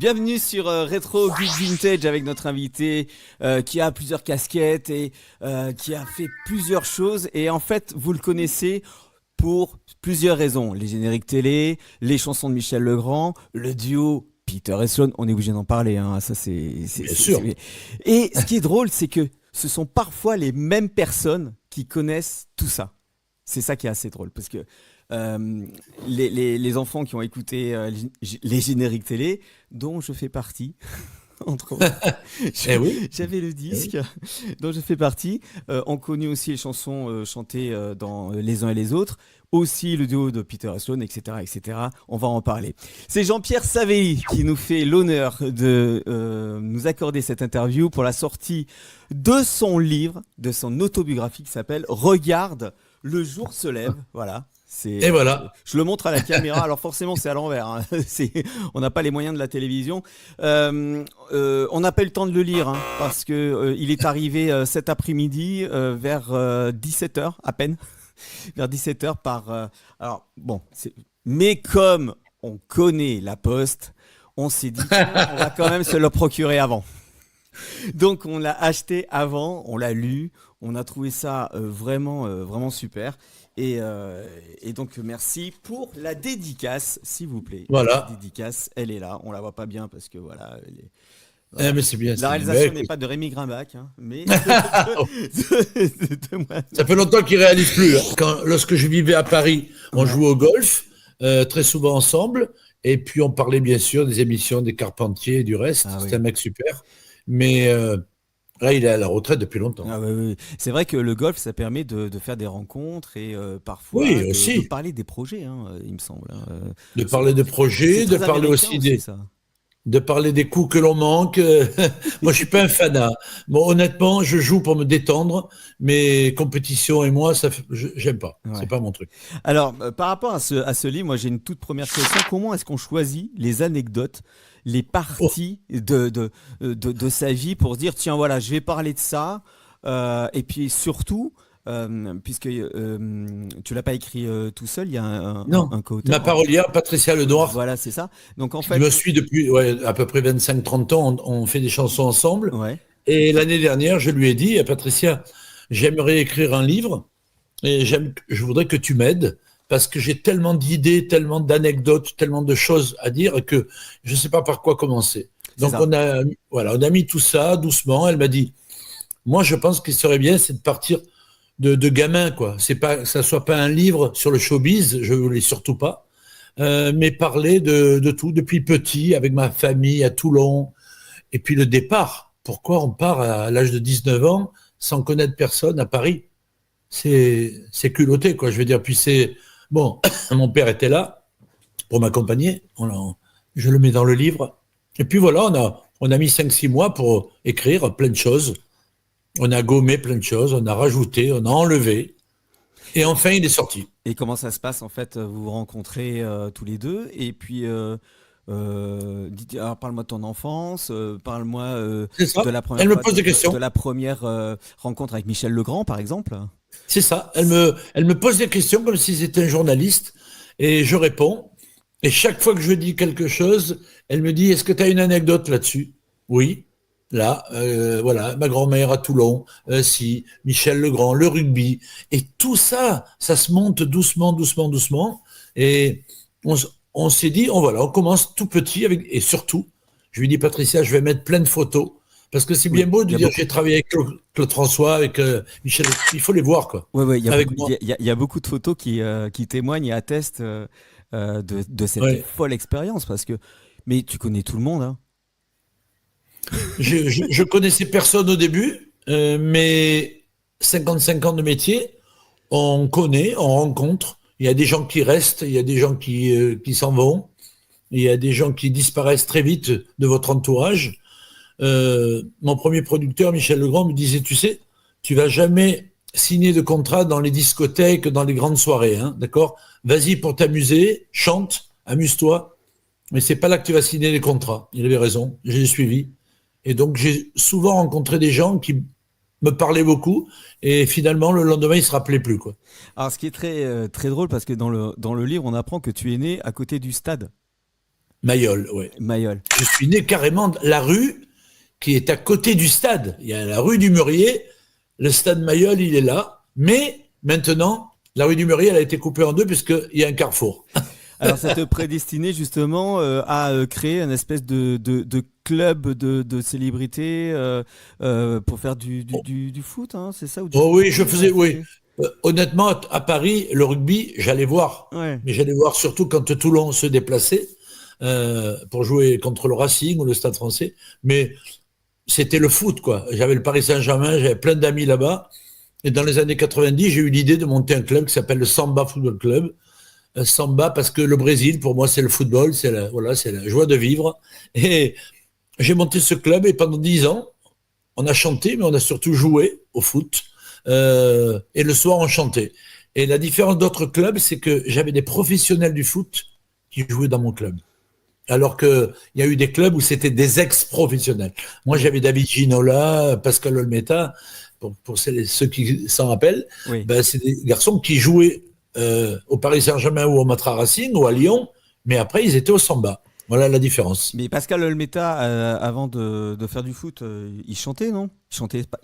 Bienvenue sur Retro Geek Vintage avec notre invité qui a plusieurs casquettes et qui a fait plusieurs choses. Et en fait, vous le connaissez pour plusieurs raisons. Les génériques télé, les chansons de Michel Legrand, le duo Peter et Sloan. On est obligé d'en parler, hein. Ça, Bien sûr. Et ce qui est drôle, c'est que ce sont parfois les mêmes personnes qui connaissent tout ça. C'est ça qui est assez drôle parce que les enfants qui ont écouté les génériques télé, dont je fais partie, entre autres, Eh oui. j'avais le Eh oui. disque dont je fais partie, ont connu aussi les chansons chantées dans Les uns et les autres, aussi le duo de Peter et Sloan, etc., etc. On va en parler. C'est Jean-Pierre Savelli qui nous fait l'honneur de nous accorder cette interview pour la sortie de son livre, de son autobiographie qui s'appelle Regarde, le jour se lève. Voilà. Et voilà. Je le montre à la caméra, alors forcément c'est à l'envers, hein. On n'a pas les moyens de la télévision. On n'a pas eu le temps de le lire, hein, parce que il est arrivé cet après-midi vers 17h à peine, vers 17h alors bon, mais comme on connaît la Poste, on s'est dit tiens, on va quand même se le procurer avant. Donc on l'a acheté avant, on l'a lu, on a trouvé ça vraiment super. Et donc merci pour la dédicace, s'il vous plaît. La Voilà. dédicace, elle est là. On la voit pas bien parce que voilà, Eh, voilà. mais c'est bien, La c'est bien. Ben, réalisation n'est écoute, pas de Rémi Grimbach, hein, mais de moi. ça fait longtemps qu'il réalise plus, hein. Lorsque je vivais à Paris, on Ouais. jouait au golf, très souvent ensemble. Et puis on parlait bien sûr des émissions des Carpentiers et du reste. Ah C'était oui. un mec super. Mais là, il est à la retraite depuis longtemps. Ah oui, oui. C'est vrai que le golf, ça permet de faire des rencontres et parfois Oui, de aussi. parler des projets, hein, il me semble, hein. De C'est parler de c'est projets, de très parler américain aussi aussi, ça. de parler des coups que l'on manque. Moi, je suis pas un fanat. Bon, honnêtement, je joue pour me détendre, mais compétition et moi, j'aime pas. C'est Ouais. pas mon truc. Alors, par rapport à ce livre, moi j'ai une toute première question. Comment est-ce qu'on choisit les anecdotes, les Oh, parties de sa vie pour dire, tiens, voilà, je vais parler de ça. Et puis surtout, puisque tu l'as pas écrit tout seul, il y a non. un Ma co-auteur. parolière, Patricia Lenoir, Voilà, c'est ça. Donc en je me fait, suis depuis ouais, à peu près 25-30 ans, on fait des chansons ensemble. ouais, Et l'année dernière, je lui ai dit, à Patricia, j'aimerais écrire un livre et je voudrais que tu m'aides parce que j'ai tellement d'idées, tellement d'anecdotes, tellement de choses à dire que je ne sais pas par quoi commencer. c'est Donc ça. voilà, on a mis tout ça doucement. Elle m'a dit, moi je pense qu'il serait bien, c'est de partir de gamin, quoi. C'est pas, que ça soit pas un livre sur le showbiz, je voulais surtout pas, mais parler de tout depuis petit, avec ma famille à Toulon, et puis le départ. Pourquoi on part à l'âge de 19 ans sans connaître personne à Paris? C'est culotté, quoi. Je veux dire, puis c'est bon. Mon père était là pour m'accompagner. Je le mets dans le livre. Et puis voilà, on a mis 5-6 mois pour écrire plein de choses. On a gommé plein de choses, on a rajouté, on a enlevé. Et enfin, il est sorti. Et comment ça se passe en fait? Vous vous rencontrez tous les deux et puis alors parle-moi de ton enfance, parle-moi C'est ça. de la première Elle me fois pose des de questions. la première rencontre avec Michel Legrand par exemple. C'est ça. Elle me pose des questions comme si c'était un journaliste. Et je réponds. Et chaque fois que je dis quelque chose, elle me dit, est-ce que tu as une anecdote là-dessus? Oui. Là, voilà, ma grand-mère à Toulon, si, Michel Legrand, le rugby. Et tout ça, ça se monte doucement, doucement, doucement. Et on s'est dit, voilà, on commence tout petit avec, et surtout, je lui dis, Patricia, je vais mettre plein de photos. Parce que c'est bien Oui, beau il de y a dire, beaucoup. j'ai travaillé avec Claude François, avec Michel, il faut les voir, quoi. Ouais, ouais, il y a Avec beaucoup. moi. Il y a beaucoup de photos qui témoignent et attestent de cette Ouais. folle expérience parce que. Mais tu connais tout le monde, hein. Je connaissais personne au début, mais 55 ans de métier, on connaît, on rencontre. Il y a des gens qui restent, il y a des gens qui s'en vont, il y a des gens qui disparaissent très vite de votre entourage. Mon premier producteur, Michel Legrand, me disait, tu sais, tu vas jamais signer de contrat dans les discothèques, dans les grandes soirées, hein, d'accord? Vas-y pour t'amuser, chante, amuse-toi, mais c'est pas là que tu vas signer les contrats. Il avait raison, j'ai suivi. Et donc, j'ai souvent rencontré des gens qui me parlaient beaucoup et finalement, le lendemain, ils se rappelaient plus, quoi. Alors, ce qui est très drôle parce que dans le livre, on apprend que tu es né à côté du stade. Mayol, ouais. Mayol. Je suis né carrément de la rue qui est à côté du stade. Il y a la rue du Mûrier, le stade Mayol, il est là. Mais maintenant, la rue du Mûrier, elle a été coupée en deux puisqu'il y a un carrefour. Alors, ça te prédestinait justement à créer une espèce de club de célébrités pour faire du foot, hein, c'est ça ou du Oh oui, je football, faisais, oui. Honnêtement, à Paris, le rugby, j'allais voir. Ouais. Mais j'allais voir surtout quand Toulon se déplaçait pour jouer contre le Racing ou le Stade Français. Mais c'était le foot, quoi. J'avais le Paris Saint-Germain, j'avais plein d'amis là-bas. Et dans les années 90, j'ai eu l'idée de monter un club qui s'appelle le Samba Football Club. Samba parce que le Brésil, pour moi, c'est le football, c'est la joie de vivre. Et j'ai monté ce club et pendant 10 ans, on a chanté, mais on a surtout joué au foot. Et le soir, on chantait. Et la différence d'autres clubs, c'est que j'avais des professionnels du foot qui jouaient dans mon club. Alors qu'il y a eu des clubs où c'était des ex-professionnels. Moi, j'avais David Ginola, Pascal Olmeta, pour ceux qui s'en rappellent. Oui. Ben, c'est des garçons qui jouaient au Paris Saint-Germain ou au Matra Racing ou à Lyon, mais après, ils étaient au Samba. Voilà la différence. Mais Pascal Olmeta, avant de faire du foot, il chantait, non?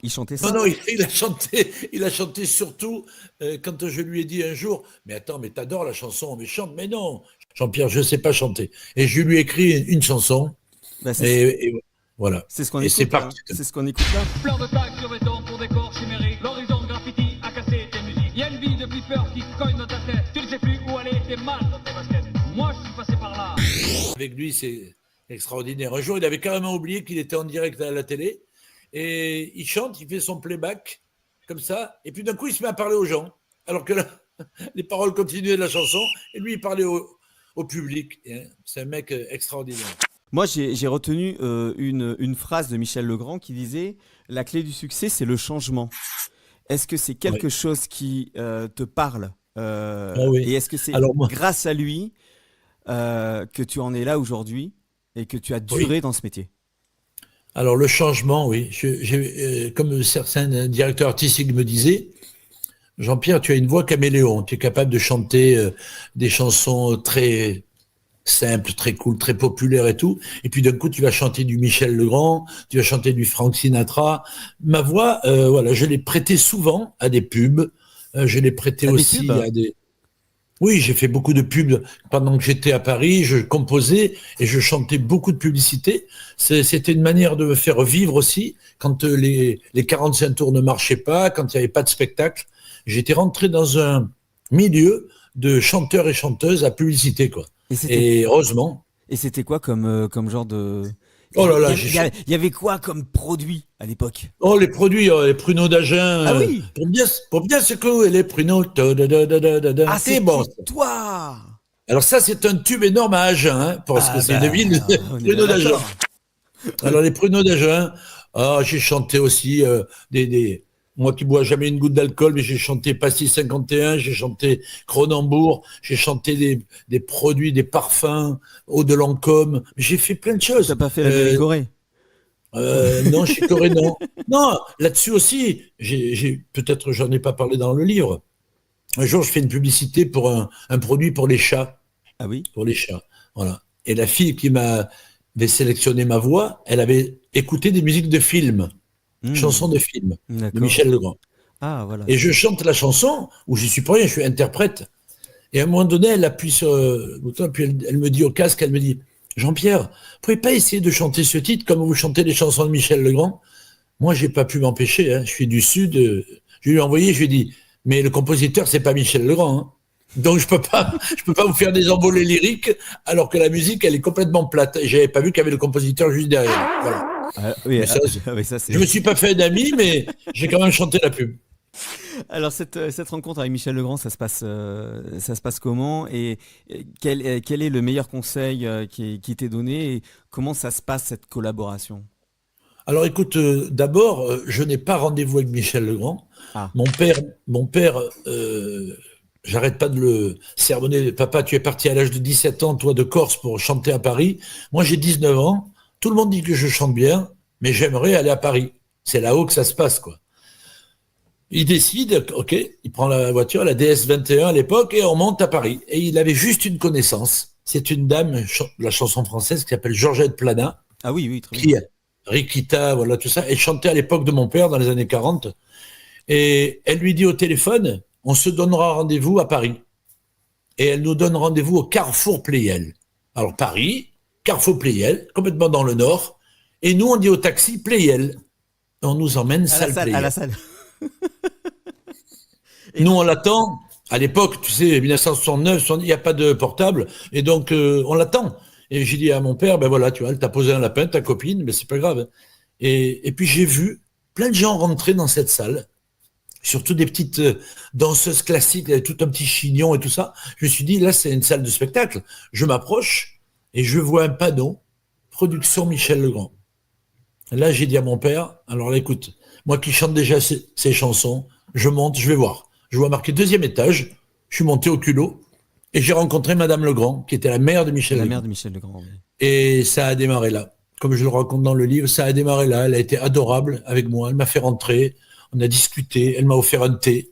Il chantait ça? Non, il a chanté surtout quand je lui ai dit un jour, mais attends, mais t'adores la chanson, mais chante, mais non, Jean-Pierre, je sais pas chanter. Et je lui ai écrit une chanson, Bah, et voilà. c'est ce qu'on Et c'est écoute, hein. parti. C'est ce qu'on écoute là. Plein de tags sur béton pour décor chimérique. L'horizon graffiti a cassé tes musiques. Y'a une vie de flipper qui cogne dans ta tête. Tu ne sais plus où aller, t'es mal dans tes baskets. Moi, je suis passé par là. Avec lui, c'est extraordinaire. Un jour, il avait carrément oublié qu'il était en direct à la télé. Et il chante, il fait son playback, comme ça. Et puis d'un coup, il se met à parler aux gens. Alors que là, les paroles continuaient de la chanson. Et lui, il parlait au public. C'est un mec extraordinaire. Moi, j'ai retenu une phrase de Michel Legrand qui disait: la clé du succès, c'est le changement. Est-ce que c'est quelque Ouais. chose qui te parle Ah oui. et est-ce que c'est Alors moi, grâce à lui que tu en es là aujourd'hui et que tu as oui. duré dans ce métier? Alors le changement, oui. Comme certains directeurs artistiques me disaient, Jean-Pierre, tu as une voix caméléon. Tu es capable de chanter des chansons très simples, très cool, très populaires et tout. Et puis d'un coup, tu vas chanter du Michel Legrand, tu vas chanter du Frank Sinatra. Ma voix, voilà, je l'ai prêtée souvent à des pubs. Je l'ai prêtée À des aussi pubs? à des... Oui, j'ai fait beaucoup de pubs pendant que j'étais à Paris. Je composais et je chantais beaucoup de publicités. C'était une manière de me faire vivre aussi quand les 45 tours ne marchaient pas, quand il n'y avait pas de spectacle. J'étais rentré dans un milieu de chanteurs et chanteuses à publicité, quoi. Et c'était Et heureusement. et c'était quoi comme genre de... Oh là là, Il y avait quoi comme produit à l'époque? oh, les produits, les pruneaux d'Agen, Ah oui! pour bien secouer les pruneaux. Ah, C'est c'était bon. toi! Alors ça, c'est un tube énorme à Agen, hein, parce que Ah c'est une bah, ville, on est bien pruneaux d'Agen. d'accord. Alors les pruneaux d'Agen, j'ai chanté aussi moi qui bois jamais une goutte d'alcool, mais j'ai chanté Pastis 51, j'ai chanté Cronenbourg, j'ai chanté des produits, des parfums, eau de Lancôme, j'ai fait plein de choses. T'as pas fait la Mérigorée? Non, chez Corée, non. Non, là-dessus aussi, peut-être j'en ai pas parlé dans le livre. Un jour, je fais une publicité pour un produit pour les chats. Ah oui? Pour les chats. Voilà. Et la fille qui m'avait sélectionné ma voix, elle avait écouté des musiques de films, chansons de films, de D'accord. Michel Legrand. Ah voilà. Et je chante la chanson où je suis pas rien, je suis interprète. Et à un moment donné, elle appuie sur le bouton, puis elle me dit au casque, elle me dit, Jean-Pierre, vous pouvez pas essayer de chanter ce titre comme vous chantez les chansons de Michel Legrand? Moi, j'ai pas pu m'empêcher, hein. Je suis du Sud. Je lui ai envoyé, je lui ai dit, mais le compositeur, c'est pas Michel Legrand, hein. Donc je peux pas vous faire des envolées lyriques alors que la musique, elle est complètement plate. Et j'avais pas vu qu'il y avait le compositeur juste derrière. Voilà. Ah, oui, Mais ça, oui, ça c'est. je me suis pas fait d'amis, mais j'ai quand même chanté la pub. Alors cette rencontre avec Michel Legrand, ça se passe comment et quel est le meilleur conseil qui t'est donné et comment ça se passe cette collaboration? Alors écoute, d'abord, je n'ai pas rendez-vous avec Michel Legrand. Ah. Mon père, j'arrête pas de le sermonner. Papa, tu es parti à l'âge de 17 ans, toi, de Corse pour chanter à Paris. Moi, j'ai 19 ans. Tout le monde dit que je chante bien, mais j'aimerais aller à Paris. C'est là-haut que ça se passe, quoi. Il décide, ok, il prend la voiture, la DS 21 à l'époque, et on monte à Paris. Et il avait juste une connaissance. c'est une dame de la chanson française qui s'appelle Georgette Plana, Ah oui, oui, très qui, bien. Rikita, voilà tout ça. Elle chantait à l'époque de mon père, dans les années 40. Et elle lui dit au téléphone, on se donnera rendez-vous à Paris. Et elle nous donne rendez-vous au Carrefour Pleyel. Alors Paris, Carrefour Pleyel, complètement dans le nord. Et nous, on dit au taxi Pleyel. Et on nous emmène À la salle salle, à la Pleyel. salle. Et Nous, donc, on l'attend. À l'époque, tu sais, 1969, il n'y a pas de portable. Et donc, on l'attend. Et j'ai dit à mon père, ben voilà, tu vois, elle t'a posé un lapin, ta copine, mais c'est pas grave. Et puis, j'ai vu plein de gens rentrer dans cette salle, surtout des petites danseuses classiques, avec tout un petit chignon et tout ça. Je me suis dit, là, c'est une salle de spectacle. Je m'approche et je vois un panneau, production Michel Legrand. Là, j'ai dit à mon père, alors là, écoute, moi qui chante déjà ces chansons, je monte, je vais voir. Je vois marqué deuxième étage, je suis monté au culot et j'ai rencontré Madame Legrand, qui était la mère de Michel la mère Legrand. de Michel Legrand. Oui. Et ça a démarré là. Comme je le raconte dans le livre, ça a démarré là. Elle a été adorable avec moi. Elle m'a fait rentrer. On a discuté. Elle m'a offert un thé.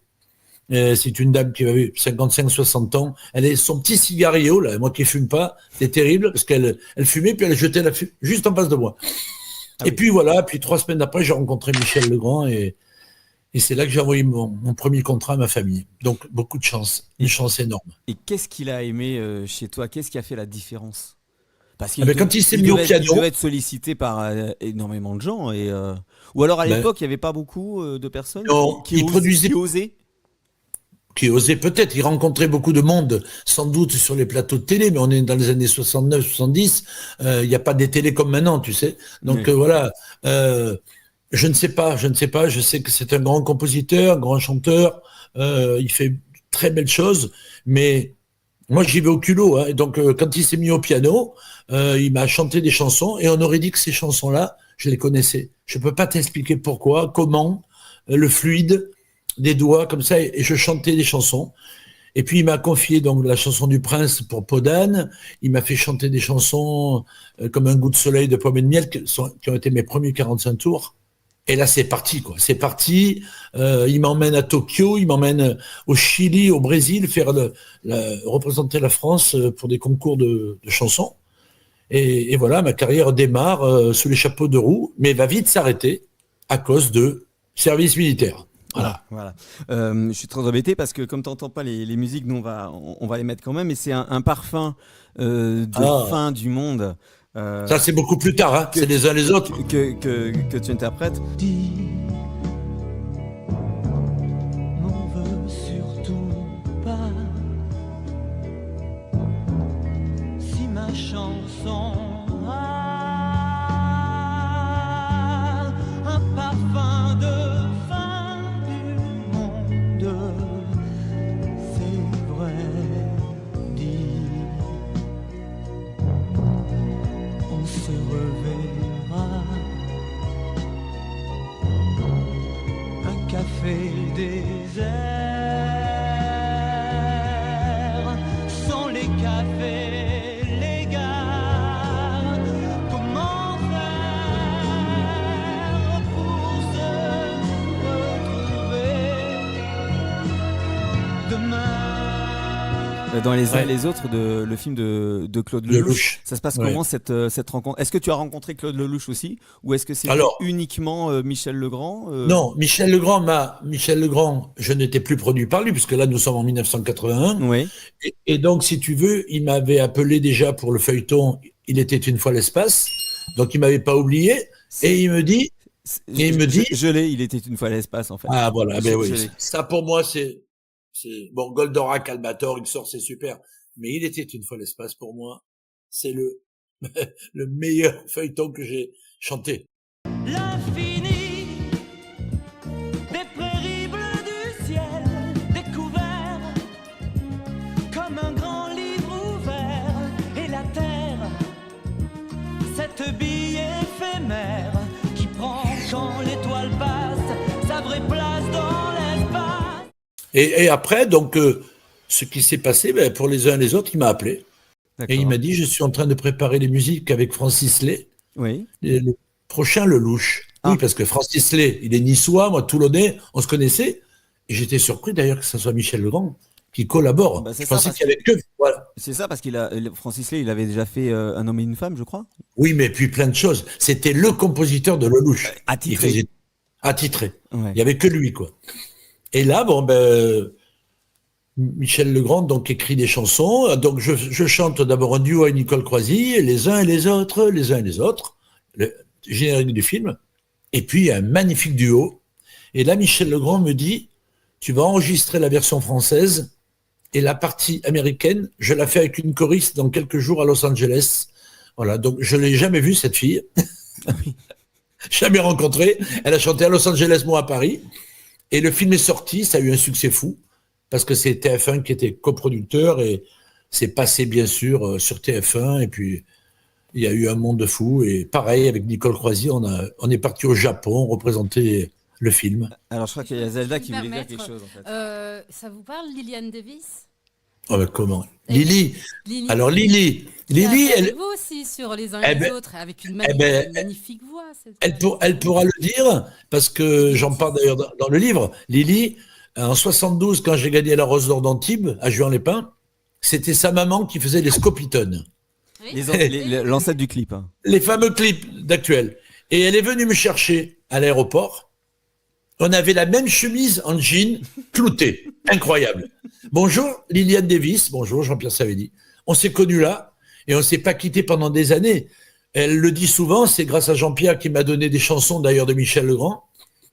C'est une dame qui avait 55-60 ans. Elle a son petit cigarillo, là. Moi qui fume pas. C'est terrible parce qu'elle fumait puis elle jetait la fumée juste en face de moi. Ah Et oui. puis voilà. Puis 3 semaines après, j'ai rencontré Michel Legrand et c'est là que j'ai envoyé mon premier contrat à ma famille. Donc beaucoup de chance. Une chance énorme. Et qu'est-ce qu'il a aimé chez toi? Qu'est-ce qui a fait la différence? Parce Ah ben, quand il s'est mis au il piano, devait être sollicité par énormément de gens. Ou alors à ben, l'époque, il n'y avait pas beaucoup de personnes non, il produisait qui osaient. qui osait peut-être, il rencontrait beaucoup de monde, sans doute sur les plateaux de télé, mais on est dans les années 69, 70, il n'y a pas des télés comme maintenant, tu sais. Donc Oui. voilà, je ne sais pas, je sais que c'est un grand compositeur, un grand chanteur, il fait de très belles choses, mais moi j'y vais au culot, hein, et donc quand il s'est mis au piano, il m'a chanté des chansons, et on aurait dit que ces chansons-là, je les connaissais. Je ne peux pas t'expliquer pourquoi, comment, le fluide, des doigts comme ça, et je chantais des chansons. Et puis il m'a confié donc la chanson du Prince pour Podane. Il m'a fait chanter des chansons comme Un goût de soleil de Pomme et de miel qui ont été mes premiers 45 tours. Et là c'est parti quoi, c'est parti. Il m'emmène à Tokyo, il m'emmène au Chili, au Brésil faire représenter la France pour des concours de chansons. Et voilà, ma carrière démarre sous les chapeaux de roue, mais va vite s'arrêter à cause de service militaire. Voilà. Voilà. Je suis très embêté parce que comme tu n'entends pas les musiques, nous on va les mettre quand même. Et c'est un parfum de Ah, fin du monde ça c'est beaucoup plus tard, hein. que, C'est les uns les autres. que tu interprètes. Dis, m'en veux surtout pas. Si ma chanson a un parfum de fin du monde, c'est vrai, dis, on se reverra. Un café désert, sans les cafés, les gares. Comment faire pour se retrouver demain? Dans Les uns et Ouais, les autres, le film de Claude le Lelouch. louche. Ça se passe Ouais. comment cette rencontre? Est-ce que tu as rencontré Claude Lelouch aussi? Ou est-ce que c'était Alors, uniquement Michel Legrand non, Michel Legrand, je n'étais plus produit par lui, puisque là, nous sommes en 1981. Oui. Et donc, si tu veux, il m'avait appelé déjà pour le feuilleton Il était une fois l'espace. Donc, il m'avait pas oublié. Et il me dit, Je l'ai, il était une fois à l'espace en fait. ah voilà, ben Je oui, l'ai. ça pour moi, bon, Goldorak, Albator, il sort, c'est super. Mais Il était une fois l'espace, pour moi, c'est le meilleur feuilleton que j'ai chanté. L'infini des prairies bleues du ciel découvert comme un grand livre ouvert, et la terre, cette bille éphémère qui prend quand l'étoile passe sa vraie place dans l'espace. Et après, donc, ce qui s'est passé, ben, pour les uns et les autres, il m'a appelé. Et il D'accord. m'a dit, je suis en train de préparer les musiques avec Francis Lay. Oui. Le prochain Lelouch. Ah. Oui, parce que Francis Lay, il est niçois, moi toulonnais, on se connaissait. Et j'étais surpris d'ailleurs que ce soit Michel Legrand qui collaborent. Bah, c'est Je ça, pensais parce qu'il y avait que... Voilà. C'est ça, parce Francis Lay, il avait déjà fait Un homme et une femme, je crois. Oui, mais puis plein de choses. C'était le compositeur de Lelouch. Attitré. Il faisait attitré. Ouais. Il n'y avait que lui, quoi. Et là, bon, ben, Michel Legrand donc écrit des chansons. Donc je chante d'abord un duo avec Nicole Croisy, les uns et les autres, le générique du film. Et puis un magnifique duo. Et là, Michel Legrand me dit, tu vas enregistrer la version française et la partie américaine, je la fais avec une choriste dans quelques jours à Los Angeles. Voilà, donc je l'ai jamais vue, cette fille. Jamais rencontrée. Elle a chanté à Los Angeles, moi à Paris. Et le film est sorti, ça a eu un succès fou, parce que c'est TF1 qui était coproducteur et c'est passé bien sûr sur TF1. Et puis il y a eu un monde de fou. Et pareil, avec Nicole Croisy, on est parti au Japon représenter le film. Alors je crois qu'il y a Zelda qui voulait dire Permettre, quelque chose, en fait. Ça vous parle, Liliane Davis? Oh, mais comment Lily. Lily. Alors Lily, elle, Vous aussi sur les uns Eh et les ben, autres, avec une magnifique voix. elle pourra le dire, parce que j'en parle d'ailleurs dans le livre. Lily, en 72, quand j'ai gagné la Rose d'Or d'Antibes, à Juan-les-Pins, c'était sa maman qui faisait les Scopitones, L'ancêtre du clip. Hein. les fameux clips d'actuel. Et elle est venue me chercher à l'aéroport. On avait la même chemise en jean, cloutée. Incroyable. Bonjour Liliane Davis, bonjour Jean-Pierre Savelli. On s'est connus là et on ne s'est pas quittés pendant des années. Elle le dit souvent, c'est grâce à Jean-Pierre qui m'a donné des chansons d'ailleurs de Michel Legrand,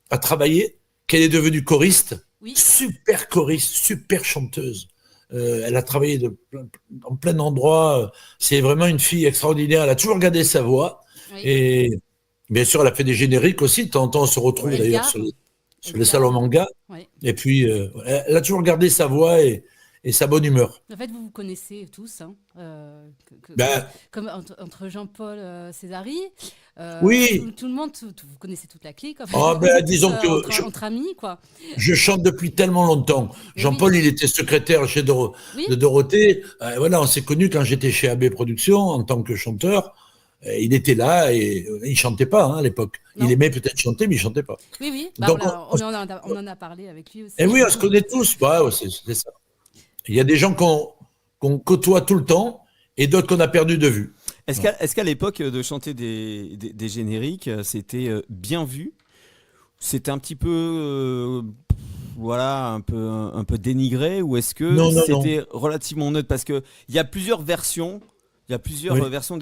à travailler, qu'elle est devenue choriste. Oui. Super choriste, super chanteuse. Elle a travaillé en plein endroit. C'est vraiment une fille extraordinaire. Elle a toujours gardé sa voix. Oui. Et bien sûr, elle a fait des génériques aussi. De temps en temps, on se retrouve Oui. d'ailleurs sur les salons manga. Oui. Et puis, elle a toujours gardé sa voix et sa bonne humeur. En fait, vous vous connaissez tous, hein, Ben, comme entre Jean-Paul Césari. Oui. Tout le monde, vous connaissez toute la clique. En fait. Oh, ben, disons que entre amis, quoi. je chante depuis tellement longtemps. Jean-Paul, il était secrétaire chez de Dorothée. Voilà, on s'est connus quand j'étais chez AB Productions en tant que chanteur. Il était là et il chantait pas hein, à l'époque. Non. Il aimait peut-être chanter, mais il chantait pas. Oui, oui. Bah, Donc, on en a parlé avec lui aussi. Et oui, on se connaît tous. Ouais, c'est ça. Il y a des gens qu'on côtoie tout le temps et d'autres qu'on a perdu de vue. Est-ce qu'à l'époque de chanter des génériques, c'était bien vu? C'était un petit peu, voilà, un peu dénigré, ou est-ce que c'était relativement neutre? Parce que il y a plusieurs versions. Il y a plusieurs versions.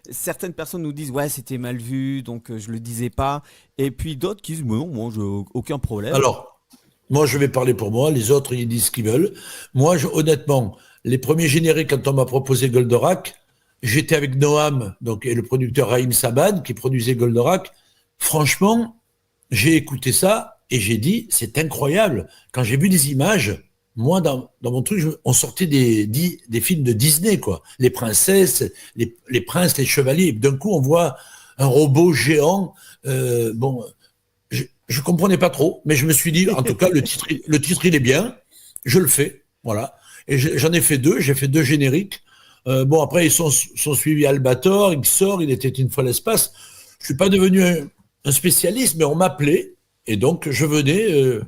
Certaines personnes nous disent ouais, c'était mal vu, donc je le disais pas. Et puis d'autres qui disent non, moi j'ai aucun problème. Alors, moi je vais parler pour moi, les autres ils disent ce qu'ils veulent. Moi, honnêtement, les premiers génériques, quand on m'a proposé Goldorak, j'étais avec Noam, donc, et le producteur Raïm Saban, qui produisait Goldorak. Franchement, j'ai écouté ça et j'ai dit, c'est incroyable. Quand j'ai vu les images, moi, dans mon truc, on sortait des films de Disney, quoi. Les princesses, les princes, les chevaliers. D'un coup, on voit un robot géant. Je comprenais pas trop, mais je me suis dit, en tout cas, le titre, il est bien. Je le fais, voilà. Et j'en ai fait deux. J'ai fait 2 génériques. Après, ils sont suivis Albator, il était une fois l'espace. Je suis pas devenu un spécialiste, mais on m'appelait. Et donc, je venais...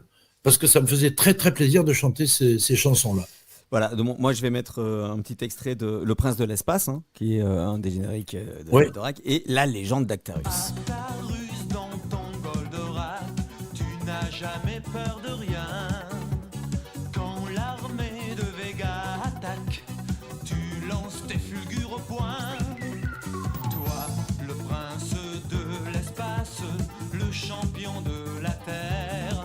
parce que ça me faisait très très plaisir de chanter ces chansons-là. Voilà, donc moi je vais mettre un petit extrait de Le Prince de l'Espace, hein, qui est un des génériques de Goldorak, et La Légende d'Actarus. Actarus, dans ton Goldorak, tu n'as jamais peur de rien. Quand l'armée de Vega attaque, tu lances tes fulgures au poing. Toi, le prince de l'espace, le champion de la terre.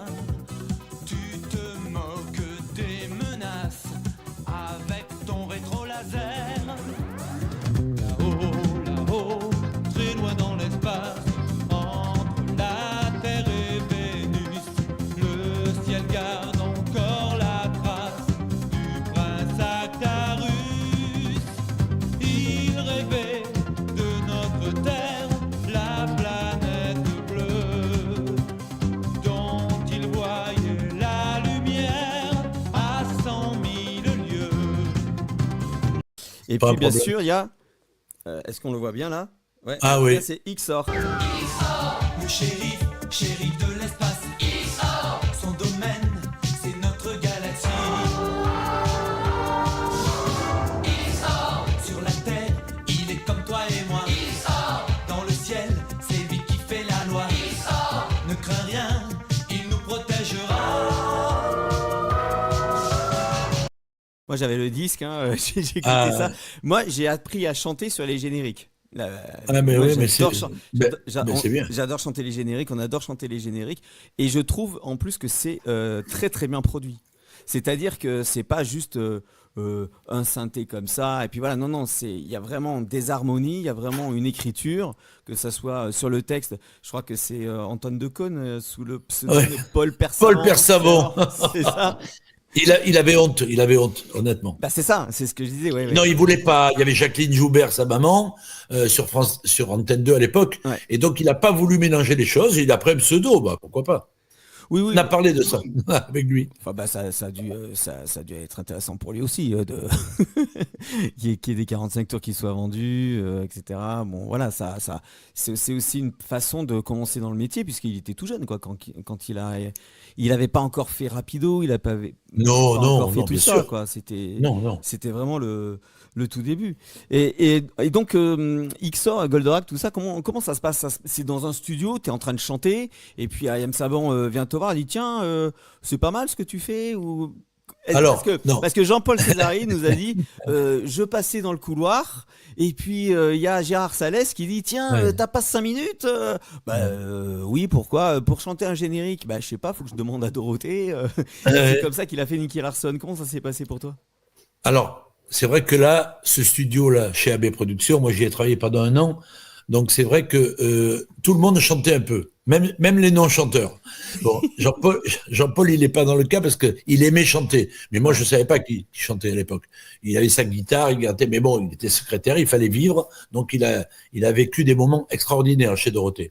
Avec ton rétro laser, là-haut, très loin dans l'espace, entre la Terre et Vénus, le ciel garde encore la trace du prince Actarus. Il rêvait de notre Terre, la planète bleue, dont il voyait la lumière à 100 000 lieues. Et Pas puis un bien problème. sûr, il y a... est-ce qu'on le voit bien là? Ouais. Ah oui. Là, c'est XOR. Le shérif de l'espace. Son domaine, c'est notre galaxie. Moi, j'avais le disque, hein, j'ai écouté Ah, ça. Moi, j'ai appris à chanter sur les génériques. mais Moi, oui, mais c'est, c'est bien. j'adore chanter les génériques, on adore chanter les génériques, et je trouve en plus que c'est très très bien produit. C'est-à-dire que c'est pas juste un synthé comme ça, et puis voilà, non, non, il y a vraiment des harmonies, il y a vraiment une écriture, que ça soit sur le texte. Je crois que c'est Antoine Decaune sous le pseudonyme Ouais. de Paul Persavant. Paul Persavant. C'est ça. Il avait honte, honnêtement. Bah, c'est ça, c'est ce que je disais, ouais, ouais. Non, il voulait pas. Il y avait Jacqueline Joubert, sa maman, sur Antenne 2 à l'époque, Ouais. et donc il n'a pas voulu mélanger les choses. Il a pris un pseudo, bah pourquoi pas. Oui, oui. On a parlé de ça avec lui. Enfin, bah, ça a dû être intéressant pour lui aussi, qu'il y ait des 45 tours qui soient vendus, etc. Bon, voilà, c'est aussi une façon de commencer dans le métier, puisqu'il était tout jeune, quoi, quand il avait pas encore fait Rapido, il n'a pas, Non, pas non, encore fait non, tout bien ça, sûr. quoi. C'était Non. vraiment le tout début. Et donc, XOR, Goldorak, tout ça, comment ça se passe? C'est dans un studio, tu es en train de chanter, et puis Ayam Saban vient te voir, il dit tiens, c'est pas mal ce que tu fais ou... Alors, non. Parce que Jean-Paul Césari nous a dit je passais dans le couloir, et puis il y a Gérard Salès qui dit tiens, Ouais. t'as pas 5 minutes oui, pourquoi? Pour chanter un générique? Bah, je sais pas, faut que je demande à Dorothée. C'est comme ça qu'il a fait Nicky Larson. Comment ça s'est passé pour toi? Alors, c'est vrai que là, ce studio-là, chez AB Productions, moi j'y ai travaillé pendant 1 an, donc c'est vrai que tout le monde chantait un peu, même les non-chanteurs. Bon, Jean-Paul, il n'est pas dans le cas parce qu'il aimait chanter, mais moi je ne savais pas qu'il chantait à l'époque. Il avait sa guitare, il gardait, mais bon, il était secrétaire, il fallait vivre, donc il a vécu des moments extraordinaires chez Dorothée,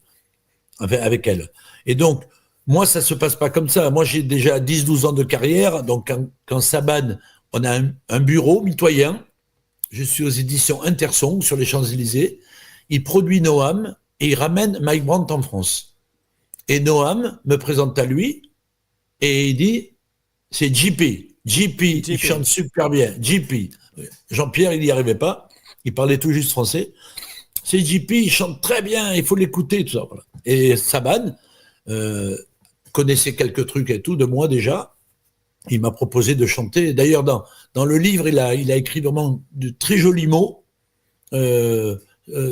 enfin, avec elle. Et donc, moi, ça se passe pas comme ça. Moi, j'ai déjà 10-12 ans de carrière, donc quand Saban, on a un bureau mitoyen. Je suis aux éditions Intersong sur les Champs-Élysées. Il produit Noam et il ramène Mike Brandt en France. Et Noam me présente à lui et il dit c'est JP. JP, il chante super bien. JP. Jean-Pierre, il n'y arrivait pas. Il parlait tout juste français. C'est JP, il chante très bien, il faut l'écouter, tout ça. Voilà. Et Saban connaissait quelques trucs et tout de moi déjà. Il m'a proposé de chanter. D'ailleurs, dans le livre, il a écrit vraiment de très jolis mots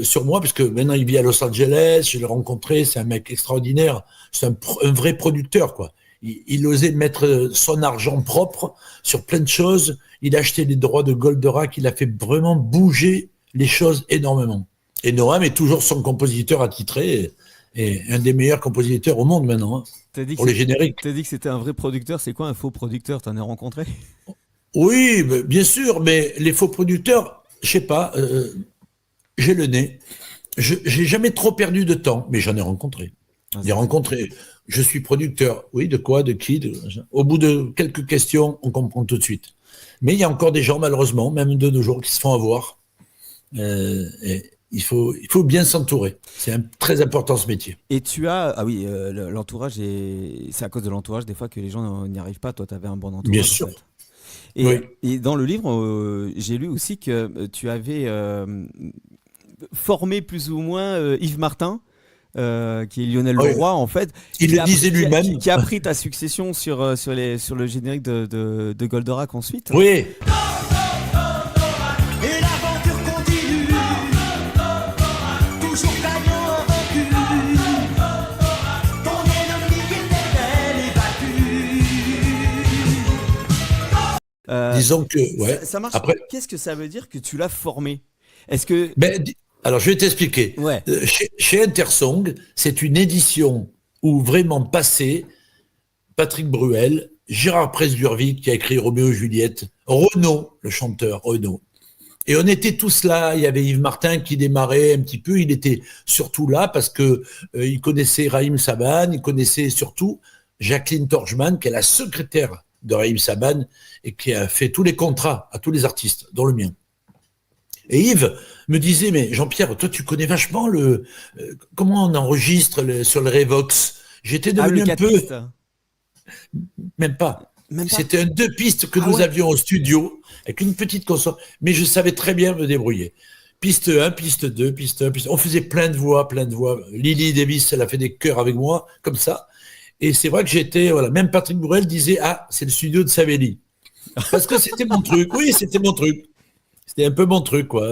sur moi, parce que maintenant il vit à Los Angeles, je l'ai rencontré, c'est un mec extraordinaire, c'est un vrai producteur, quoi. Il osait mettre son argent propre sur plein de choses. Il a acheté les droits de Goldorak, il a fait vraiment bouger les choses énormément. Et Noam est toujours son compositeur attitré et un des meilleurs compositeurs au monde maintenant, hein, pour les génériques. T'as dit que c'était un vrai producteur. C'est quoi un faux producteur? T'en as rencontré? Oui, bien sûr, mais les faux producteurs, je sais pas, j'ai le nez. J'ai jamais trop perdu de temps, mais j'en ai rencontré. J'ai rencontré. Je suis producteur. Oui, de quoi, de qui Au bout de quelques questions, on comprend tout de suite. Mais il y a encore des gens, malheureusement, même de nos jours, qui se font avoir. Et il faut bien s'entourer. C'est très important, ce métier. Et tu as... Ah oui, l'entourage, c'est à cause de l'entourage, des fois, que les gens n'y arrivent pas. Toi, tu avais un bon entourage. Bien sûr. En fait. Et, Oui. et dans le livre, j'ai lu aussi que tu avais formé plus ou moins Yves Martin, qui est Lionel Oui. Leroy, en fait. Il le disait lui-même. Qui a pris ta succession sur le générique de Goldorak ensuite. Oui. Et l'aventure continue, toujours gagnant invaincu. Ton ennemi éternel est battu. Disons que, ouais. Ça marche. Après, Qu'est-ce que ça veut dire que tu l'as formé? Est-ce que... alors, je vais t'expliquer. Ouais. Chez Intersong, c'est une édition où vraiment passé Patrick Bruel, Gérard Presburvic qui a écrit Roméo et Juliette, Renaud, le chanteur Renaud. Et on était tous là. Il y avait Yves Martin qui démarrait un petit peu. Il était surtout là parce que il connaissait Raïm Saban, il connaissait surtout Jacqueline Torjman, qui est la secrétaire de Raïm Saban et qui a fait tous les contrats à tous les artistes, dont le mien. Et Yves me disait, mais Jean-Pierre, toi tu connais vachement comment on enregistre sur le Revox. J'étais devenu le un peu... pistes. Même pas. Même pas. C'était un 2 pistes que nous avions au studio, avec une petite console, mais je savais très bien me débrouiller. Piste 1, piste 2, piste 1, piste... On faisait plein de voix. Lily Davis, elle a fait des chœurs avec moi, comme ça. Et c'est vrai que j'étais... Voilà. Même Patrick Bruel disait, ah, c'est le studio de Savelli. Parce que c'était mon truc. Oui, c'était mon truc. C'était un peu mon truc, quoi.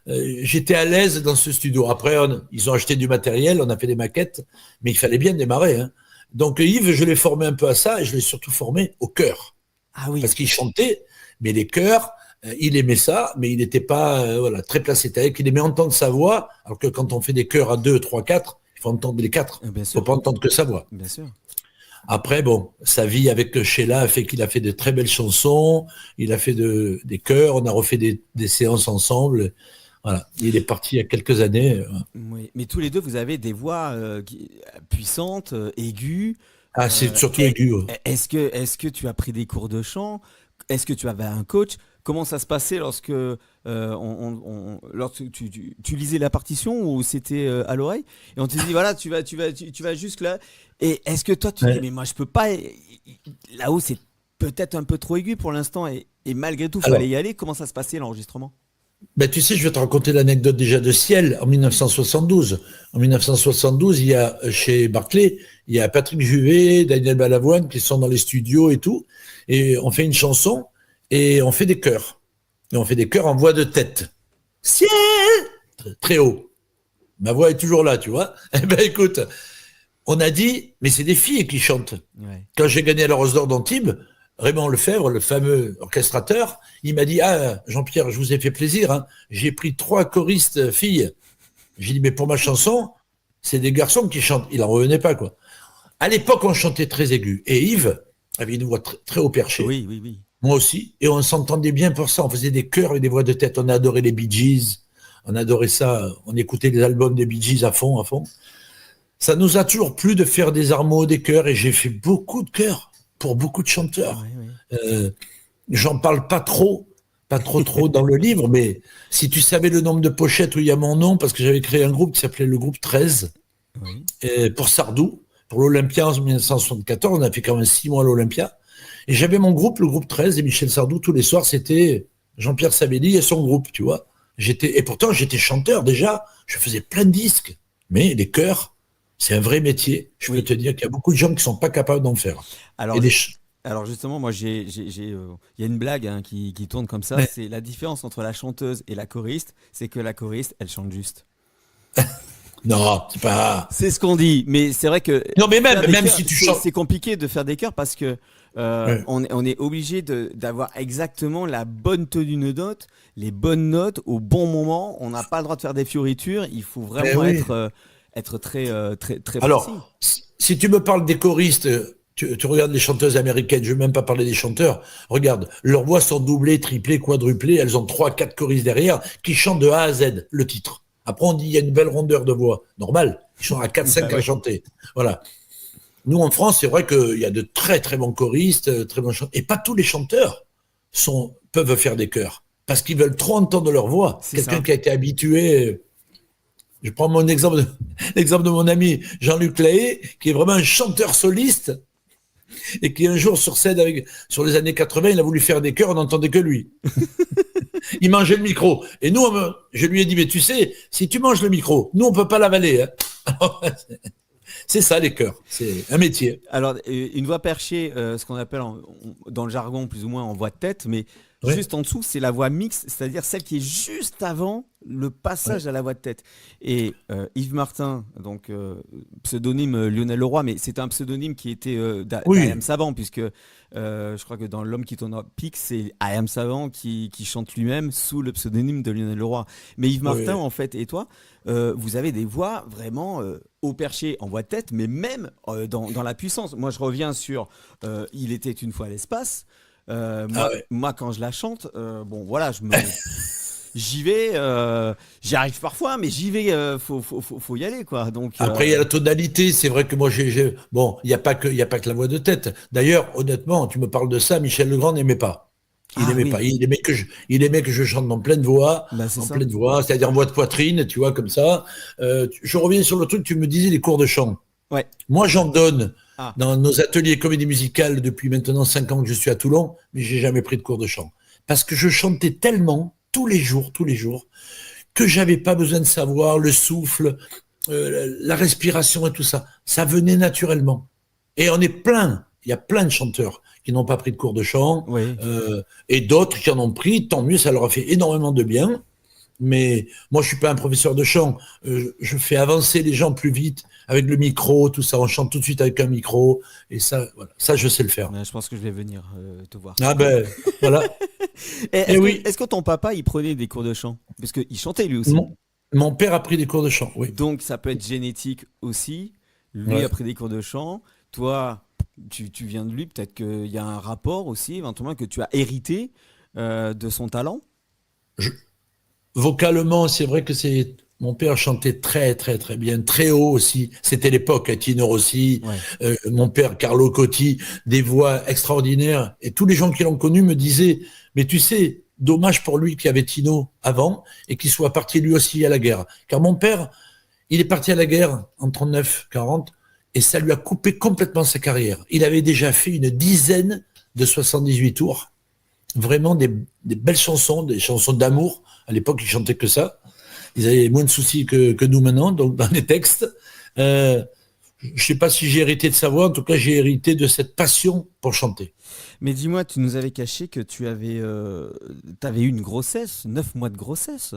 J'étais à l'aise dans ce studio. Après, ils ont acheté du matériel, on a fait des maquettes, mais il fallait bien démarrer, hein. Donc Yves, je l'ai formé un peu à ça et je l'ai surtout formé au chœur. Ah oui. Parce qu'il chantait, mais les chœurs, il aimait ça, mais il n'était pas très placé avec. Il aimait entendre sa voix, alors que quand on fait des chœurs à 2, 3, 4, il faut entendre les 4. Bien Il ne sûr. faut pas entendre que sa voix. Bien sûr. Après, bon, sa vie avec Sheila a fait qu'il a fait de très belles chansons, il a fait des chœurs, on a refait des séances ensemble. Voilà, il est parti il y a quelques années. Oui. Mais tous les deux, vous avez des voix puissantes, aiguës. Ah, c'est surtout et- aigu. Ouais. est-ce que tu as pris des cours de chant? Est-ce que tu avais un coach? Comment ça se passait lorsque tu lisais la partition ou c'était à l'oreille? Et on te dit, voilà, tu vas jusque là. Et est-ce que toi, tu dis, Ouais. mais moi, je peux pas. Là-haut, c'est peut-être un peu trop aigu pour l'instant. Et malgré tout, il Alors, fallait y aller. Comment ça se passait l'enregistrement? ben, tu sais, je vais te raconter l'anecdote déjà de Ciel en 1972. En 1972, il y a chez Barclay, il y a Patrick Juvet, Daniel Balavoine qui sont dans les studios et tout. Et on fait une chanson et on fait des chœurs. Et on fait des chœurs en voix de tête. Ciel! Très haut. Ma voix est toujours là, tu vois. Eh ben, écoute, on a dit, mais c'est des filles qui chantent. Ouais. Quand j'ai gagné la Rose d'Or d'Antibes, Raymond Lefebvre, le fameux orchestrateur, il m'a dit, ah, Jean-Pierre, je vous ai fait plaisir, hein. J'ai pris 3 choristes filles. J'ai dit, mais pour ma chanson, c'est des garçons qui chantent. Il en revenait pas, quoi. À l'époque, on chantait très aigu. Et Yves avait une voix très haut perché. Oui, oui, oui. Moi aussi. Et on s'entendait bien pour ça. On faisait des chœurs et des voix de tête. On a adoré les Bee Gees. On adorait ça. On écoutait les albums des Bee Gees à fond, à fond. Ça nous a toujours plu de faire des armos, des chœurs. Et j'ai fait beaucoup de chœurs pour beaucoup de chanteurs. Ouais, ouais. J'en parle pas trop dans le livre, mais si tu savais le nombre de pochettes où il y a mon nom, parce que j'avais créé un groupe qui s'appelait le groupe 13, Oui. pour Sardou, pour l'Olympia en 1974, on a fait quand même 6 mois à l'Olympia, et j'avais mon groupe, le groupe 13, et Michel Sardou, tous les soirs, c'était Jean-Pierre Sabelli et son groupe, tu vois. Et pourtant, j'étais chanteur déjà, je faisais plein de disques, mais les chœurs, c'est un vrai métier. Je peux Oui. te dire qu'il y a beaucoup de gens qui sont pas capables d'en faire. Alors, Et Alors justement, moi, il y a une blague hein, qui tourne comme ça. Ouais. C'est la différence entre la chanteuse et la choriste, c'est que la choriste, elle chante juste. Non, c'est pas... C'est ce qu'on dit, mais c'est vrai que Non, mais faire des même chœurs, si tu c'est chantes... c'est compliqué de faire des chœurs parce que Ouais. on est obligé d'avoir exactement la bonne tenue de note, les bonnes notes au bon moment. On n'a pas le droit de faire des fioritures. Il faut vraiment oui. être très très très précis. Alors, si tu me parles des choristes, tu regardes les chanteuses américaines, je ne vais même pas parler des chanteurs, regarde, leurs voix sont doublées, triplées, quadruplées, elles ont 3, 4 choristes derrière qui chantent de A à Z le titre. Après, on dit il y a une belle rondeur de voix. Normal, ils sont à 4, 5 Bah à ouais. chanter. Voilà. Nous, en France, c'est vrai qu'il y a de très, très bons choristes, très bons chanteurs. Et pas tous les chanteurs peuvent faire des chœurs. Parce qu'ils veulent trop entendre leur voix. C'est Quelqu'un ça. qui a été habitué. Je prends l'exemple de mon ami Jean-Luc Lahaye, qui est vraiment un chanteur soliste, et qui un jour sur scène, sur les années 80, il a voulu faire des chœurs, on n'entendait que lui. Il mangeait le micro. Et nous, je lui ai dit, mais tu sais, si tu manges le micro, nous, on ne peut pas l'avaler. Hein. C'est ça, les chœurs. C'est un métier. Alors, une voix perchée, ce qu'on appelle dans le jargon plus ou moins en voix de tête, mais Ouais. juste en dessous, c'est la voix mixte, c'est-à-dire celle qui est juste avant le passage à la voix de tête. Et Yves Martin, donc pseudonyme Lionel Leroy, mais c'est un pseudonyme qui était Oui. d'Ayam Savant, puisque je crois que dans L'homme qui tourne à pic, c'est Ayam Savant qui chante lui-même sous le pseudonyme de Lionel Leroy. Mais Yves Martin, Oui. en fait, et toi, vous avez des voix vraiment au perché en voix de tête, mais même dans la puissance. Moi, je reviens sur Il était une fois l'espace. Ah ouais. Moi, quand je la chante, bon, voilà, j'y vais, j'y arrive parfois, mais j'y vais, faut y aller, quoi. Donc, Après, il y a la tonalité. C'est vrai que moi, bon, il n'y a pas que la voix de tête. D'ailleurs, honnêtement, tu me parles de ça, Michel Legrand n'aimait pas. Il Ah aimait oui. pas. Il aimait que je chante en pleine voix, Bah, c'est ça. c'est-à-dire en voix de poitrine, tu vois, comme ça. Je reviens sur le truc, tu me disais les cours de chant. Ouais. Moi, j'en donne Ah. dans nos ateliers comédie musicale depuis maintenant 5 ans que je suis à Toulon, mais j'ai jamais pris de cours de chant. Parce que je chantais tellement, tous les jours, que j'avais pas besoin de savoir le souffle, la respiration et tout ça. Ça venait naturellement. Et on est plein, il y a plein de chanteurs qui n'ont pas pris de cours de chant, Oui. et d'autres qui en ont pris, tant mieux, ça leur a fait énormément de bien. Mais moi, je suis pas un professeur de chant. Je fais avancer les gens plus vite avec le micro, tout ça. On chante tout de suite avec un micro, et ça, voilà, ça, je sais le faire. Ouais, je pense que je vais venir te voir. Ah ben, voilà. Est-ce oui. est-ce que ton papa, il prenait des cours de chant? Parce qu'il chantait lui aussi. Mon père a pris des cours de chant, oui. Donc ça peut être génétique aussi. Lui Ouais. a pris des cours de chant. Toi, tu viens de lui. Peut-être qu'il y a un rapport aussi, éventuellement, que tu as hérité de son talent. Vocalement, c'est vrai que mon père chantait très très très bien, très haut aussi. C'était l'époque, Tino Rossi, Ouais. mon père Carlo Cotti, des voix extraordinaires. Et tous les gens qui l'ont connu me disaient, mais tu sais, dommage pour lui qu'il y avait Tino avant et qu'il soit parti lui aussi à la guerre. Car mon père, il est parti à la guerre en 39-40 et ça lui a coupé complètement sa carrière. Il avait déjà fait une dizaine de 78 tours, vraiment des belles chansons, des chansons d'amour. À l'époque, ils chantaient que ça. Ils avaient moins de soucis que nous maintenant, donc dans les textes. Je ne sais pas si j'ai hérité de sa voix, en tout cas, j'ai hérité de cette passion pour chanter. Mais dis-moi, tu nous avais caché que tu avais, t'avais eu une grossesse, 9 mois de grossesse.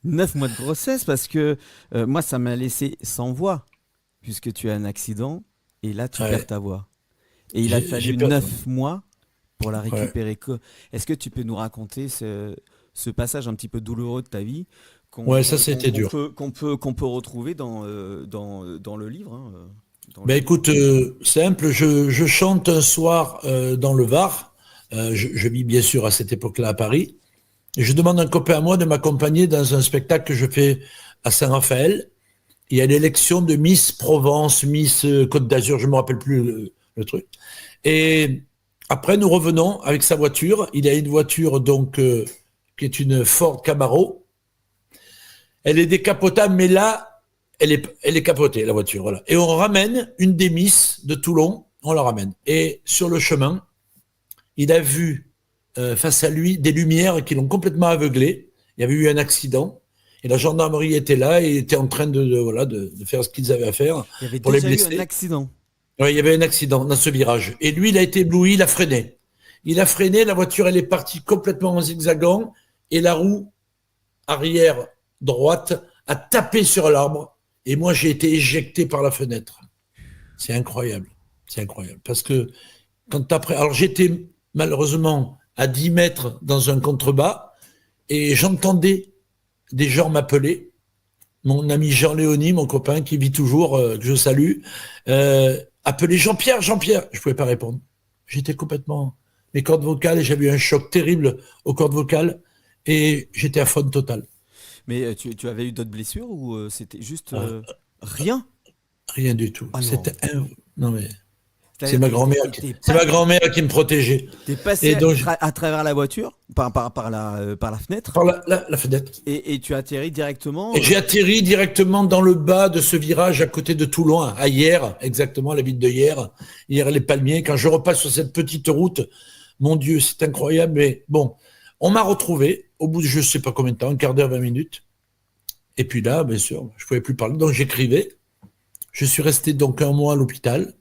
9 mois de grossesse, parce que moi, ça m'a laissé sans voix, puisque tu as un accident, et là, tu Ouais. perds ta voix. Et il a fallu J'ai peur. 9 mois pour la Ouais. récupérer. Est-ce que tu peux nous raconter ce passage un petit peu douloureux de ta vie Ouais, ça, c'était dur. qu'on peut retrouver dans le livre, hein, dans Ben le- écoute, simple, je chante un soir dans le Var. Je vis bien sûr à cette époque-là à Paris. Et je demande à un copain à moi de m'accompagner dans un spectacle que je fais à Saint-Raphaël. Il y a l'élection de Miss Provence, Miss Côte d'Azur, je ne me rappelle plus le truc. Et après, nous revenons avec sa voiture. Il a une voiture donc qui est une Ford Camaro. Elle est décapotable, mais là, elle est capotée, la voiture. Voilà. Et on ramène une des Miss de Toulon, on la ramène. Et sur le chemin, il a vu face à lui des lumières qui l'ont complètement aveuglé. Il y avait eu un accident. Et la gendarmerie était là et était en train de faire ce qu'ils avaient à faire Il y avait pour les déjà eu blessés. un accident. Ouais, il y avait un accident dans ce virage. Et lui, il a été ébloui, il a freiné. Il a freiné, la voiture, elle est partie complètement en zigzagant et la roue arrière droite a tapé sur l'arbre. Et moi, j'ai été éjecté par la fenêtre. C'est incroyable. C'est incroyable. Parce que quand après, alors j'étais malheureusement à 10 mètres dans un contrebas et j'entendais des gens m'appeler. Mon ami Jean-Léonie, mon copain qui vit toujours, que je salue, appelait Jean-Pierre, Jean-Pierre. Je ne pouvais pas répondre. J'étais complètement mes cordes vocales et j'avais eu un choc terrible aux cordes vocales et j'étais à faune totale. Mais tu avais eu d'autres blessures ou c'était juste rien? Rien du tout. Ah non. C'était non mais c'est C'est-à-dire ma que grand-mère. C'est ma grand-mère qui me protégeait. T'es passé Et donc, à travers la voiture, par la fenêtre, par la fenêtre. et tu atterris directement. Et j'ai atterri directement dans le bas de ce virage à côté de Toulon, à Hyères, exactement, la ville de Hyères, les Palmiers. Quand je repasse sur cette petite route, mon Dieu, c'est incroyable. Mais bon, on m'a retrouvé au bout de je ne sais pas combien de temps, un quart d'heure, 20 minutes. Et puis là, bien sûr, je ne pouvais plus parler, donc j'écrivais. Je suis resté donc 1 mois à l'hôpital.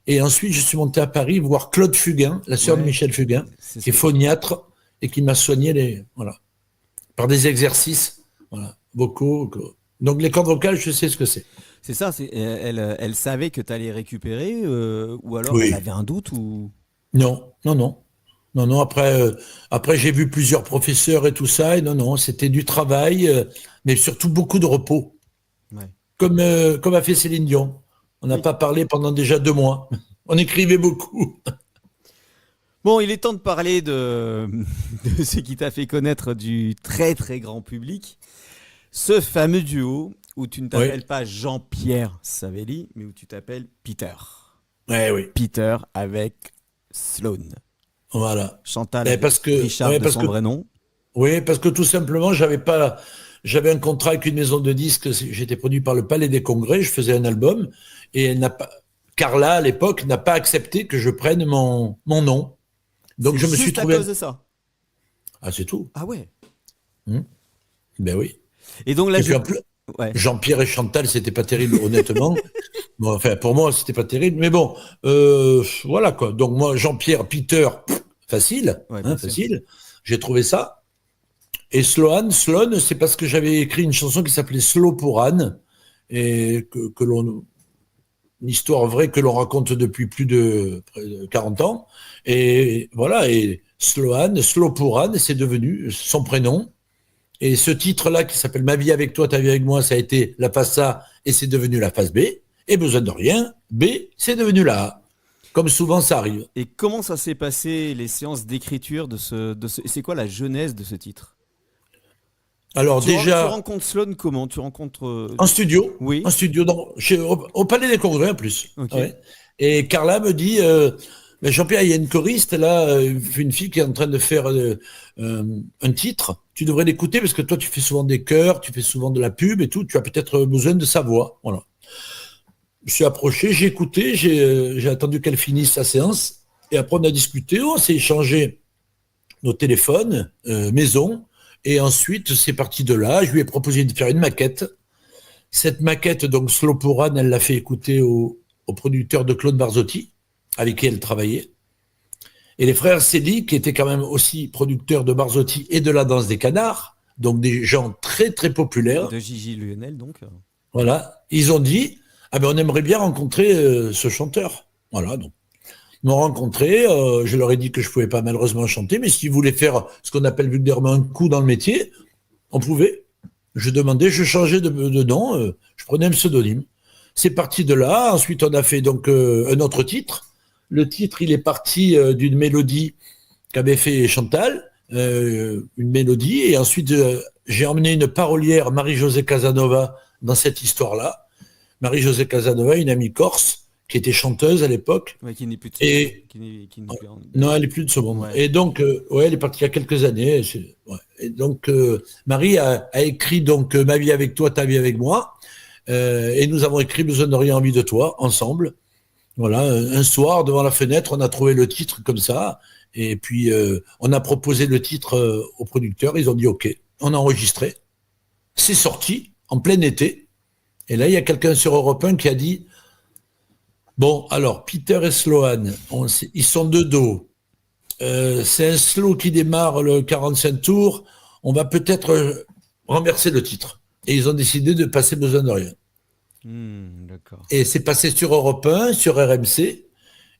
Et ensuite, je suis monté à Paris voir Claude Fugain, la sœur de Michel Fugain, C'est qui est ça. phoniatre et qui m'a soigné par des exercices vocaux. Donc les cordes vocales, je sais ce que c'est. C'est ça, elle savait que tu allais récupérer, ou alors Oui. elle avait un doute ou... Non. Après, j'ai vu plusieurs professeurs et tout ça. Et non, c'était du travail, mais surtout beaucoup de repos. Ouais. Comme a fait Céline Dion. On n'a pas parlé pendant déjà 2 mois. On écrivait beaucoup. Bon, il est temps de parler de ce qui t'a fait connaître du très très grand public. Ce fameux duo où tu ne t'appelles pas Jean-Pierre Savelli, mais où tu t'appelles Peter. Ouais, oui. Peter avec Sloane. Voilà. Chantal Et parce que- Richard ouais, de parce son que- vrai nom. Oui, parce que tout simplement, j'avais un contrat avec une maison de disques. J'étais produit par le Palais des Congrès. Je faisais un album et elle n'a pas, Carla à l'époque n'a pas accepté que je prenne mon nom. Donc C'est je me suis juste trouvé. à cause de ça. Ah, c'est tout. Ah ouais. Ben oui. Et donc là, Et puis, en plus, Ouais. Jean-Pierre et Chantal, c'était pas terrible, honnêtement. Bon, enfin, pour moi, c'était pas terrible, mais bon, voilà quoi. Donc moi, Jean-Pierre, Peter, facile, Ouais, bien sûr. facile. J'ai trouvé ça. Et Sloan, c'est parce que j'avais écrit une chanson qui s'appelait Slow pour Anne, et que l'on, une histoire vraie que l'on raconte depuis plus de près de 40 ans. Et voilà, et Sloan, Slow pour Anne, c'est devenu son prénom. Et ce titre-là, qui s'appelle Ma vie avec toi, ta vie avec moi, ça a été la face A, et c'est devenu la face B. Et besoin de rien, B, c'est devenu la A. Comme souvent, ça arrive. Et comment ça s'est passé, les séances d'écriture c'est quoi la genèse de ce titre? Alors Tu déjà, rencontres Sloan comment? Tu rencontres... en studio, Oui. au Palais des Congrès en plus. Ok. Ouais. Et Carla me dit, mais Jean-Pierre, il y a une choriste là, une fille qui est en train de faire un titre. Tu devrais l'écouter parce que toi, tu fais souvent des chœurs, tu fais souvent de la pub et tout. Tu as peut-être besoin de sa voix. Voilà. Je suis approché, j'ai écouté, j'ai attendu qu'elle finisse sa séance. Et après, on a discuté, on s'est échangé nos téléphones, maison. Et ensuite, c'est parti de là. Je lui ai proposé de faire une maquette. Cette maquette, donc Slow pour Anne, elle l'a fait écouter au producteur de Claude Barzotti, avec qui elle travaillait. Et les frères Cédric, qui étaient quand même aussi producteurs de Barzotti et de La Danse des Canards, donc des gens très très populaires. De Gigi Lionel, donc. Voilà. Ils ont dit, ah ben on aimerait bien rencontrer ce chanteur. Voilà, donc. Ils m'ont rencontré, je leur ai dit que je pouvais pas malheureusement chanter, mais s'ils voulaient faire ce qu'on appelle vulgairement un coup dans le métier, on pouvait. Je demandais, je changeais de nom, je prenais un pseudonyme. C'est parti de là. Ensuite, on a fait donc un autre titre. Le titre, il est parti d'une mélodie qu'avait fait Chantal, une mélodie, et ensuite j'ai emmené une parolière, Marie-Josée Casanova, dans cette histoire-là. Marie-Josée Casanova, une amie corse, qui était chanteuse à l'époque. Ouais, qui n'est plus de Et non, elle est plus de ce monde. Ouais. Et donc, ouais, elle est partie il y a quelques années. Ouais. Et donc, Marie a écrit donc Ma vie avec toi, ta vie avec moi. Et nous avons écrit Besoin de rien, envie de toi, ensemble. Voilà, un soir, devant la fenêtre, on a trouvé le titre comme ça. Et puis, on a proposé le titre aux producteurs. Ils ont dit OK. On a enregistré. C'est sorti en plein été. Et là, il y a quelqu'un sur Europe 1 qui a dit bon, alors, Peter et Sloan, ils sont de dos. C'est un slow qui démarre le 45 tours. On va peut-être renverser le titre. Et ils ont décidé de passer Besoin de rien. D'accord. Et c'est passé sur Europe 1, sur RMC.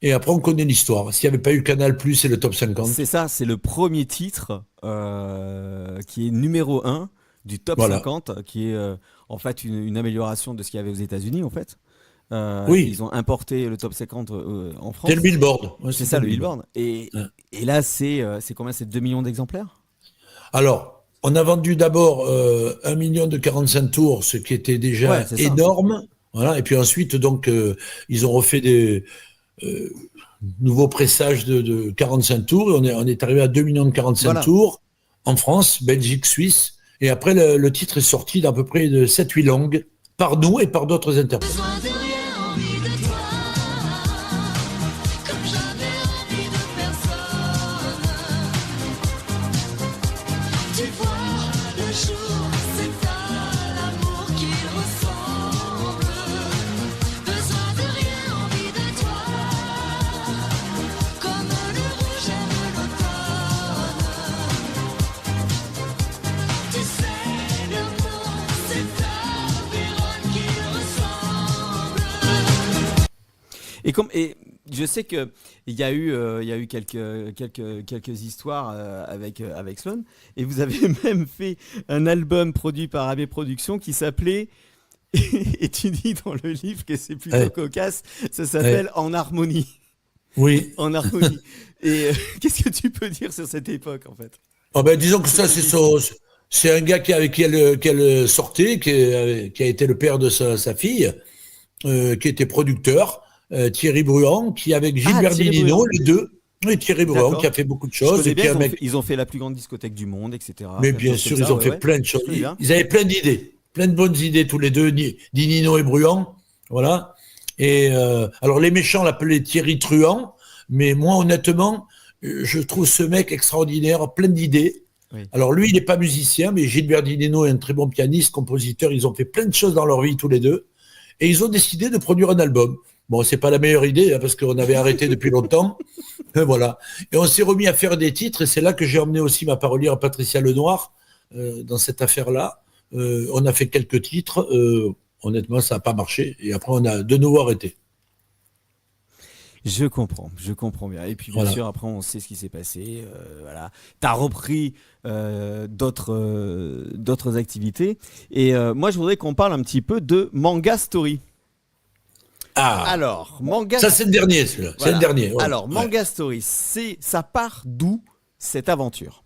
Et après, on connaît l'histoire. S'il n'y avait pas eu Canal+, et le Top 50. C'est ça, c'est le premier titre qui est numéro 1 du Top Voilà. 50, qui est en fait une amélioration de ce qu'il y avait aux États-Unis, en fait. Oui. Ils ont importé le Top 50 en France. C'est le Billboard. Ouais, C'est ça, le Billboard. Et là, c'est combien? C'est 2 millions d'exemplaires? Alors, on a vendu d'abord 1 million de 45 tours, ce qui était déjà Ouais, c'est ça. énorme. Voilà. Et puis ensuite, donc, ils ont refait des nouveaux pressages de 45 tours. Et on est arrivé à 2 millions de 45 Voilà. tours en France, Belgique, Suisse. Et après, le titre est sorti d'à peu près de 7-8 langues, par nous et par d'autres interprètes. Besoin de rien, envie de toi, comme j'avais envie de personne. Tu vois, le jour, c'est à l'amour qu'il ressemble. Besoin de rien, envie de toi, comme le rouge aime l'automne. Tu sais, l'amour, c'est à Vérone qu'il ressemble. Et je sais que il y a eu quelques histoires avec Sloan, et vous avez même fait un album produit par AB Productions qui s'appelait et tu dis dans le livre que c'est plutôt Ouais. cocasse, ça s'appelle En harmonie. Oui. En harmonie. Et qu'est-ce que tu peux dire sur cette époque, en fait? Oh ben, disons que ça, c'est un gars avec qui elle sortait, qui a été le père de sa fille, qui était producteur, Thierry Bruand, qui avec Gilbert Thierry Dinino, Bruand. les deux. Oui, Thierry Bruand, D'accord. qui a fait beaucoup de Je choses. connais Et puis bien, un mec, ils ont fait la plus grande discothèque du monde, etc. mais Plein de bien choses sûr, comme ils ça, ont fait ouais. plein de choses. Je connais bien. Ils avaient plein d'idées, plein de bonnes idées tous les deux, Dinino et Bruand. Voilà. Et alors les méchants l'appelaient Thierry Truand, mais moi honnêtement, je trouve ce mec extraordinaire, plein d'idées. Oui. Alors lui, il n'est pas musicien, mais Gilbert Dineno est un très bon pianiste, compositeur. Ils ont fait plein de choses dans leur vie tous les deux. Et ils ont décidé de produire un album. Bon, c'est pas la meilleure idée, hein, parce qu'on avait arrêté depuis longtemps. Et voilà. Et on s'est remis à faire des titres, et c'est là que j'ai emmené aussi ma parolière Patricia Lenoir dans cette affaire-là. On a fait quelques titres. Honnêtement, ça n'a pas marché. Et après, on a de nouveau arrêté. Je comprends bien. Et puis bien Voilà. sûr, après on sait ce qui s'est passé. Voilà, t'as repris d'autres activités. Et moi, je voudrais qu'on parle un petit peu de Manga Story. Ah, Alors, Manga. ça c'est le dernier, celui-là. C'est Voilà. le dernier. ouais. Alors, Ouais. Manga Story, ça part d'où cette aventure?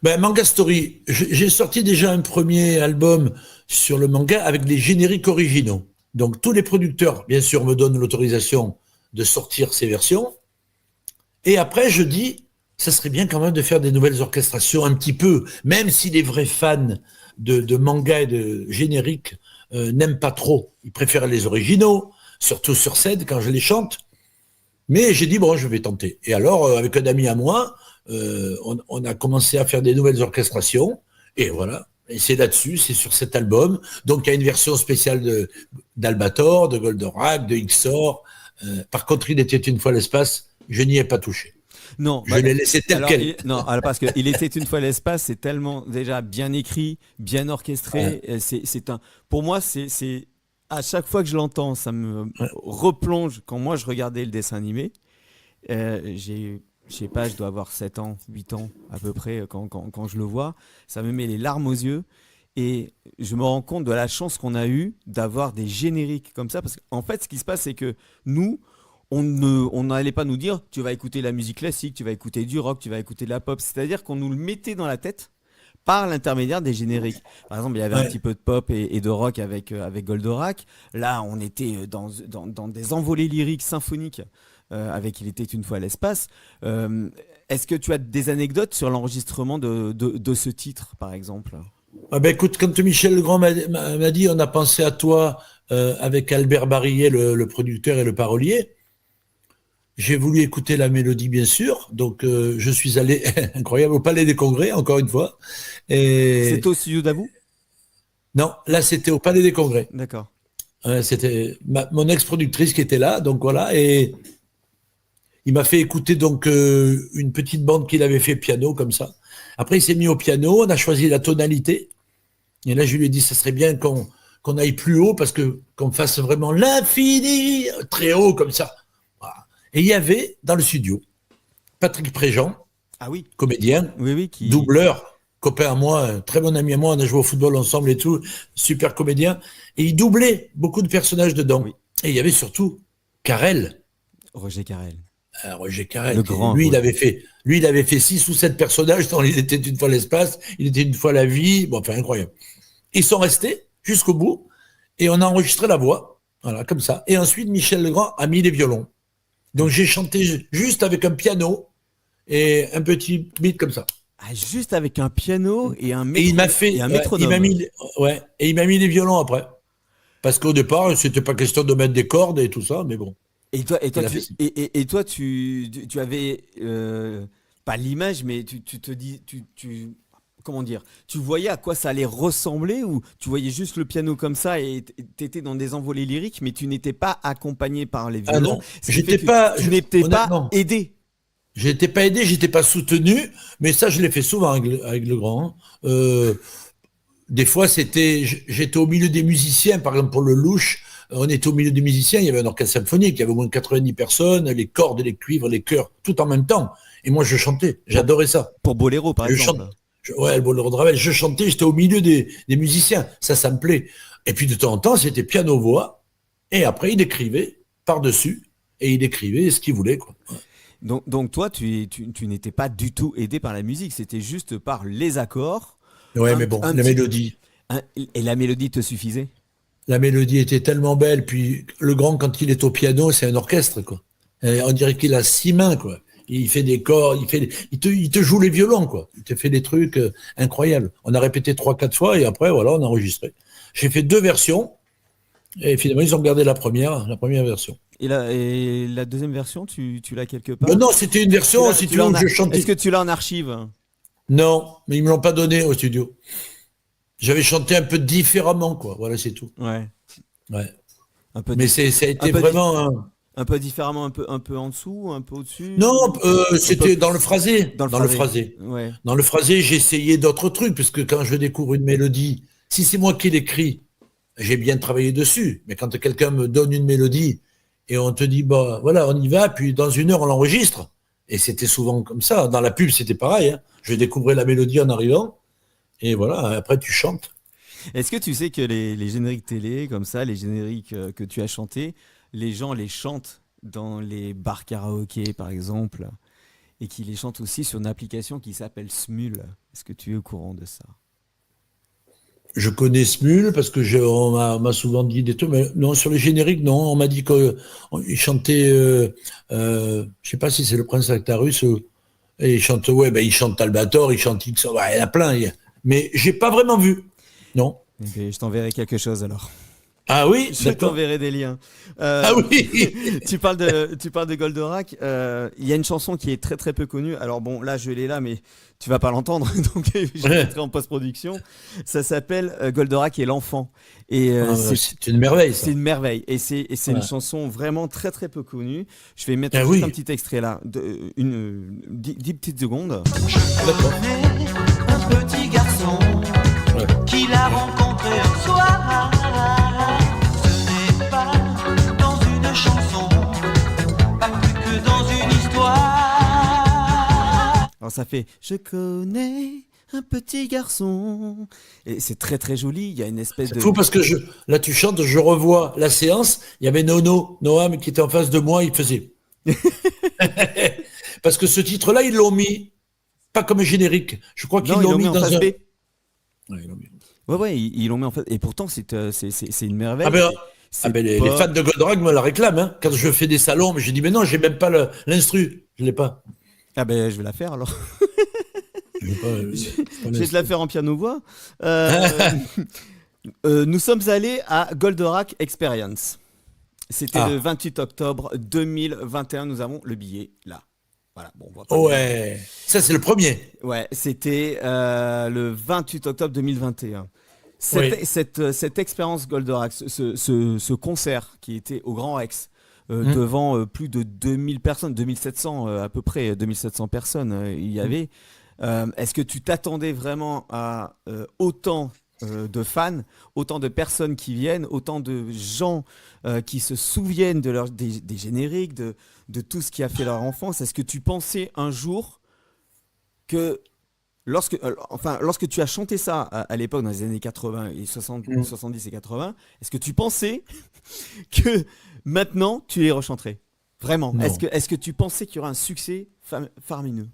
Ben, Manga Story, j'ai sorti déjà un premier album sur le manga avec des génériques originaux. Donc tous les producteurs, bien sûr, me donnent l'autorisation de sortir ces versions. Et après, je dis, ça serait bien quand même de faire des nouvelles orchestrations un petit peu, même si les vrais fans de manga et de génériques n'aiment pas trop. Ils préfèrent les originaux, surtout sur scène quand je les chante. Mais j'ai dit, bon, je vais tenter. Et alors, avec un ami à moi, on a commencé à faire des nouvelles orchestrations. Et voilà. Et c'est là-dessus, c'est sur cet album. Donc, il y a une version spéciale d'Albator, de Goldorak, de Ixor. Par contre, il était une fois l'espace, je n'y ai pas touché. Non, Je l'ai laissé tel alors, quel. non, alors parce que Il était une fois l'espace, c'est tellement déjà bien écrit, bien orchestré. Pour moi, c'est à chaque fois que je l'entends, ça me replonge. Quand moi je regardais le dessin animé, je sais pas, je dois avoir 7 ans, 8 ans à peu près quand je le vois, ça me met les larmes aux yeux. Et je me rends compte de la chance qu'on a eue d'avoir des génériques comme ça. Parce qu'en fait, ce qui se passe, c'est que nous, on n'allait pas nous dire tu vas écouter la musique classique, tu vas écouter du rock, tu vas écouter de la pop. C'est-à-dire qu'on nous le mettait dans la tête par l'intermédiaire des génériques. Par exemple, il y avait un petit peu de pop et de rock avec Goldorak. Là, on était dans des envolées lyriques symphoniques avec Il était une fois l'espace. Est-ce que tu as des anecdotes sur l'enregistrement de ce titre, par exemple? Ah ben écoute, quand Michel Legrand m'a dit on a pensé à toi avec Albert Barillet, le producteur et le parolier, j'ai voulu écouter la mélodie bien sûr, donc je suis allé, incroyable, au Palais des Congrès, encore une fois. Et... C'était au studio d'Abou? Non, là c'était au Palais des Congrès. D'accord. C'était mon ex-productrice qui était là, donc voilà, et il m'a fait écouter donc une petite bande qu'il avait fait piano comme ça. Après, il s'est mis au piano, on a choisi la tonalité. Et là, je lui ai dit, ça serait bien qu'on aille plus haut parce que qu'on fasse vraiment l'infini, très haut comme ça. Voilà. Et il y avait, dans le studio, Patrick Préjean, Ah oui. comédien, Oui, qui... doubleur, copain à moi, un très bon ami à moi, on a joué au football ensemble et tout, super comédien. Et il doublait beaucoup de personnages dedans. Oui. Et il y avait surtout Carrel. Roger Carrel. Roger Carrel, Le grand, lui, ouais. il avait fait 6 ou 7 personnages dans Il était une fois l'espace, Il était une fois la vie, bon, enfin incroyable. Ils sont restés jusqu'au bout et on a enregistré la voix, voilà, comme ça. Et ensuite, Michel Legrand a mis les violons. Donc j'ai chanté juste avec un piano et un petit beat comme ça. Ah, juste avec un piano et un Et il m'a fait, et un ouais, métronome. il m'a mis les violons après. Parce qu'au départ, c'était pas question de mettre des cordes et tout ça, mais bon. Et toi, Il a fait ça. tu avais pas l'image, mais tu te dis, comment dire, tu voyais à quoi ça allait ressembler ou tu voyais juste le piano comme ça et t'étais dans des envolées lyriques, mais tu n'étais pas accompagné par les Ah violons. non, Ce qui j'étais fait que pas- tu n'étais pas honnêtement. aidé. J'étais pas aidé, j'étais pas soutenu, mais ça, je l'ai fait souvent avec le grand. Hein. Des fois, j'étais au milieu des musiciens, par exemple pour le louche, on était au milieu des musiciens, il y avait un orchestre symphonique, il y avait au moins 90 personnes, les cordes, les cuivres, les chœurs, tout en même temps. Et moi, je chantais, j'adorais ça. Pour Boléro, par Je exemple. chante. Ouais, le Boléro de Ravel, je chantais, j'étais au milieu des musiciens, ça me plaît. Et puis de temps en temps, c'était piano-voix, et après, il écrivait par-dessus, et il écrivait ce qu'il voulait, quoi. Donc toi, tu n'étais pas du tout aidé par la musique, c'était juste par les accords. Ouais, mais bon, la petit- mélodie. Et la mélodie te suffisait? La mélodie était tellement belle, puis le grand, quand il est au piano, c'est un orchestre, quoi. Et on dirait qu'il a 6 mains, quoi. Il fait des cordes, il te joue les violons, quoi. Il te fait des trucs incroyables. On a répété 3-4 fois, et après, voilà, on a enregistré. J'ai fait 2 versions, et finalement, ils ont gardé la première version. Et la deuxième version, tu l'as quelque part? Mais non, c'était une version, si tu veux, où je chantais. Est-ce que tu l'as en archive? Non, mais ils me l'ont pas donné au studio. J'avais chanté un peu différemment, quoi. Voilà, c'est tout. Ouais. Ouais. Un peu, Mais di- ça a un été peu, di- vraiment. un peu différemment, un peu en dessous, un peu au-dessus. Non, Un peu c'était dans le plus phrasé. dans le Dans le phrasé. phrasé. Ouais. Dans le phrasé, j'ai essayé d'autres trucs, parce que quand je découvre une mélodie, si c'est moi qui l'écris, j'ai bien travaillé dessus. Mais quand quelqu'un me donne une mélodie et on te dit, bah voilà, on y va, puis dans 1 heure, on l'enregistre. Et c'était souvent comme ça. Dans la pub, c'était pareil, hein. Je découvrais la mélodie en arrivant, et voilà, après tu chantes. Est-ce que tu sais que les génériques télé, comme ça, les génériques que tu as chantés, les gens les chantent dans les bars karaoké, par exemple, et qui les chantent aussi sur une application qui s'appelle Smule. Est-ce que tu es au courant de ça? Je connais Smule parce que on m'a souvent dit des trucs, mais non, sur les génériques, non. On m'a dit qu'il chantait, je sais pas si c'est le Prince Actarus, et il chante, ouais, ben il chante Talbator, il chante X, ouais, il y en a plein. Mais j'ai pas vraiment vu. Non. Eh bien, je t'enverrai quelque chose alors. Ah oui, Je d'accord. t'enverrai des liens. Ah oui. Tu parles de Goldorak. Il y a une chanson qui est très très peu connue. Alors bon, là je l'ai là, mais tu vas pas l'entendre, donc je Ouais. mettrai en post-production. Ça s'appelle Goldorak et l'enfant. Et Ah, c'est c'est une merveille, ça. c'est une merveille. Et c'est une Ouais. chanson vraiment très très peu connue. Je vais mettre Ah juste oui. un petit extrait là, 10 petites secondes. D'accord. Un petit garçon Ouais. qu'il a rencontré un soir. Ce n'est pas dans une chanson, pas plus que dans une histoire. Alors ça fait Je connais un petit garçon. Et c'est très très joli. Il y a une espèce C'est de. fou parce que là tu chantes, je revois la séance, il y avait Noam qui était en face de moi, il faisait. Parce que ce titre-là, ils l'ont mis, pas comme générique. Je crois qu'ils Non, ils l'ont l'ont mis mis en dans face un. B. Ouais, ils l'ont mis. Ouais, ils l'ont mis en fait. Et pourtant, c'est une merveille. Ah ben, C'est les pas- fans de Goldorak me la réclament. Hein. Quand je fais des salons, mais je dis, mais non, j'ai même pas l'instru. Je l'ai pas. Ah ben, je vais la faire alors. Je l'ai pas, Je vais te la faire en piano-voix. Nous sommes allés à Goldorak Experience. C'était Ah. le 28 octobre 2021. Nous avons le billet là. Voilà, bon, on voit pas bien. Ouais. Ça, c'est le premier. Ouais, c'était le 28 octobre 2021. Oui. Cette expérience Goldorak, ce concert qui était au Grand Rex, Mmh. devant plus de 2000 personnes, 2700 à peu près, 2700 personnes, il y avait. Est-ce que tu t'attendais vraiment à autant de fans, autant de personnes qui viennent, autant de gens qui se souviennent des génériques, de tout ce qui a fait leur enfance? Est-ce que tu pensais un jour que lorsque tu as chanté ça à l'époque dans les années 80 et 70 et 80, est-ce que tu pensais que maintenant tu les rechanterais? Vraiment? Non. Est-ce que tu pensais qu'il y aurait un succès faramineux?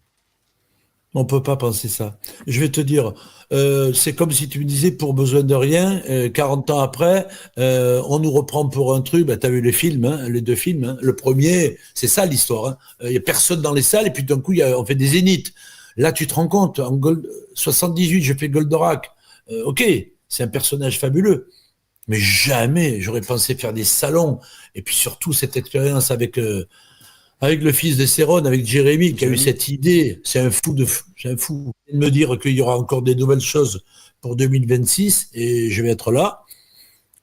On peut pas penser ça. Je vais te dire, c'est comme si tu me disais pour besoin de rien, 40 ans après, on nous reprend pour un truc. Bah, tu as vu les films, hein, les 2 films. Hein. Le premier, c'est ça l'histoire. Hein. Il y a personne dans les salles et puis d'un coup, on fait des zéniths. Là, tu te rends compte, en 78, je fais Goldorak. Ok, c'est un personnage fabuleux. Mais jamais j'aurais pensé faire des salons. Et puis surtout, cette expérience avec le fils de Céron, avec Jérémy, qui a eu cette idée. C'est un fou c'est un fou. De me dire qu'il y aura encore des nouvelles choses pour 2026 et je vais être là.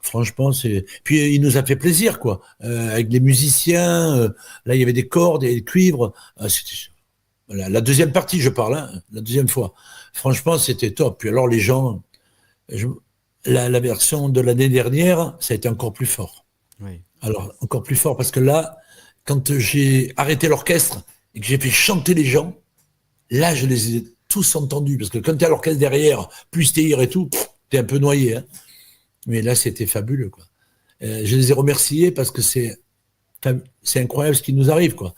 Franchement, puis il nous a fait plaisir, quoi. Avec des musiciens, là il y avait des cordes et des cuivres. La deuxième partie, je parle, hein, la deuxième fois. Franchement, c'était top. Puis alors les gens, la version de l'année dernière, ça a été encore plus fort. Oui. Alors encore plus fort parce que là, quand j'ai arrêté l'orchestre et que j'ai fait chanter les gens, là, je les ai tous entendus. Parce que quand tu es à l'orchestre derrière, plus t'es et tout, t'es un peu noyé. Hein. Mais là, c'était fabuleux, quoi. Je les ai remerciés parce que c'est incroyable ce qui nous arrive, quoi.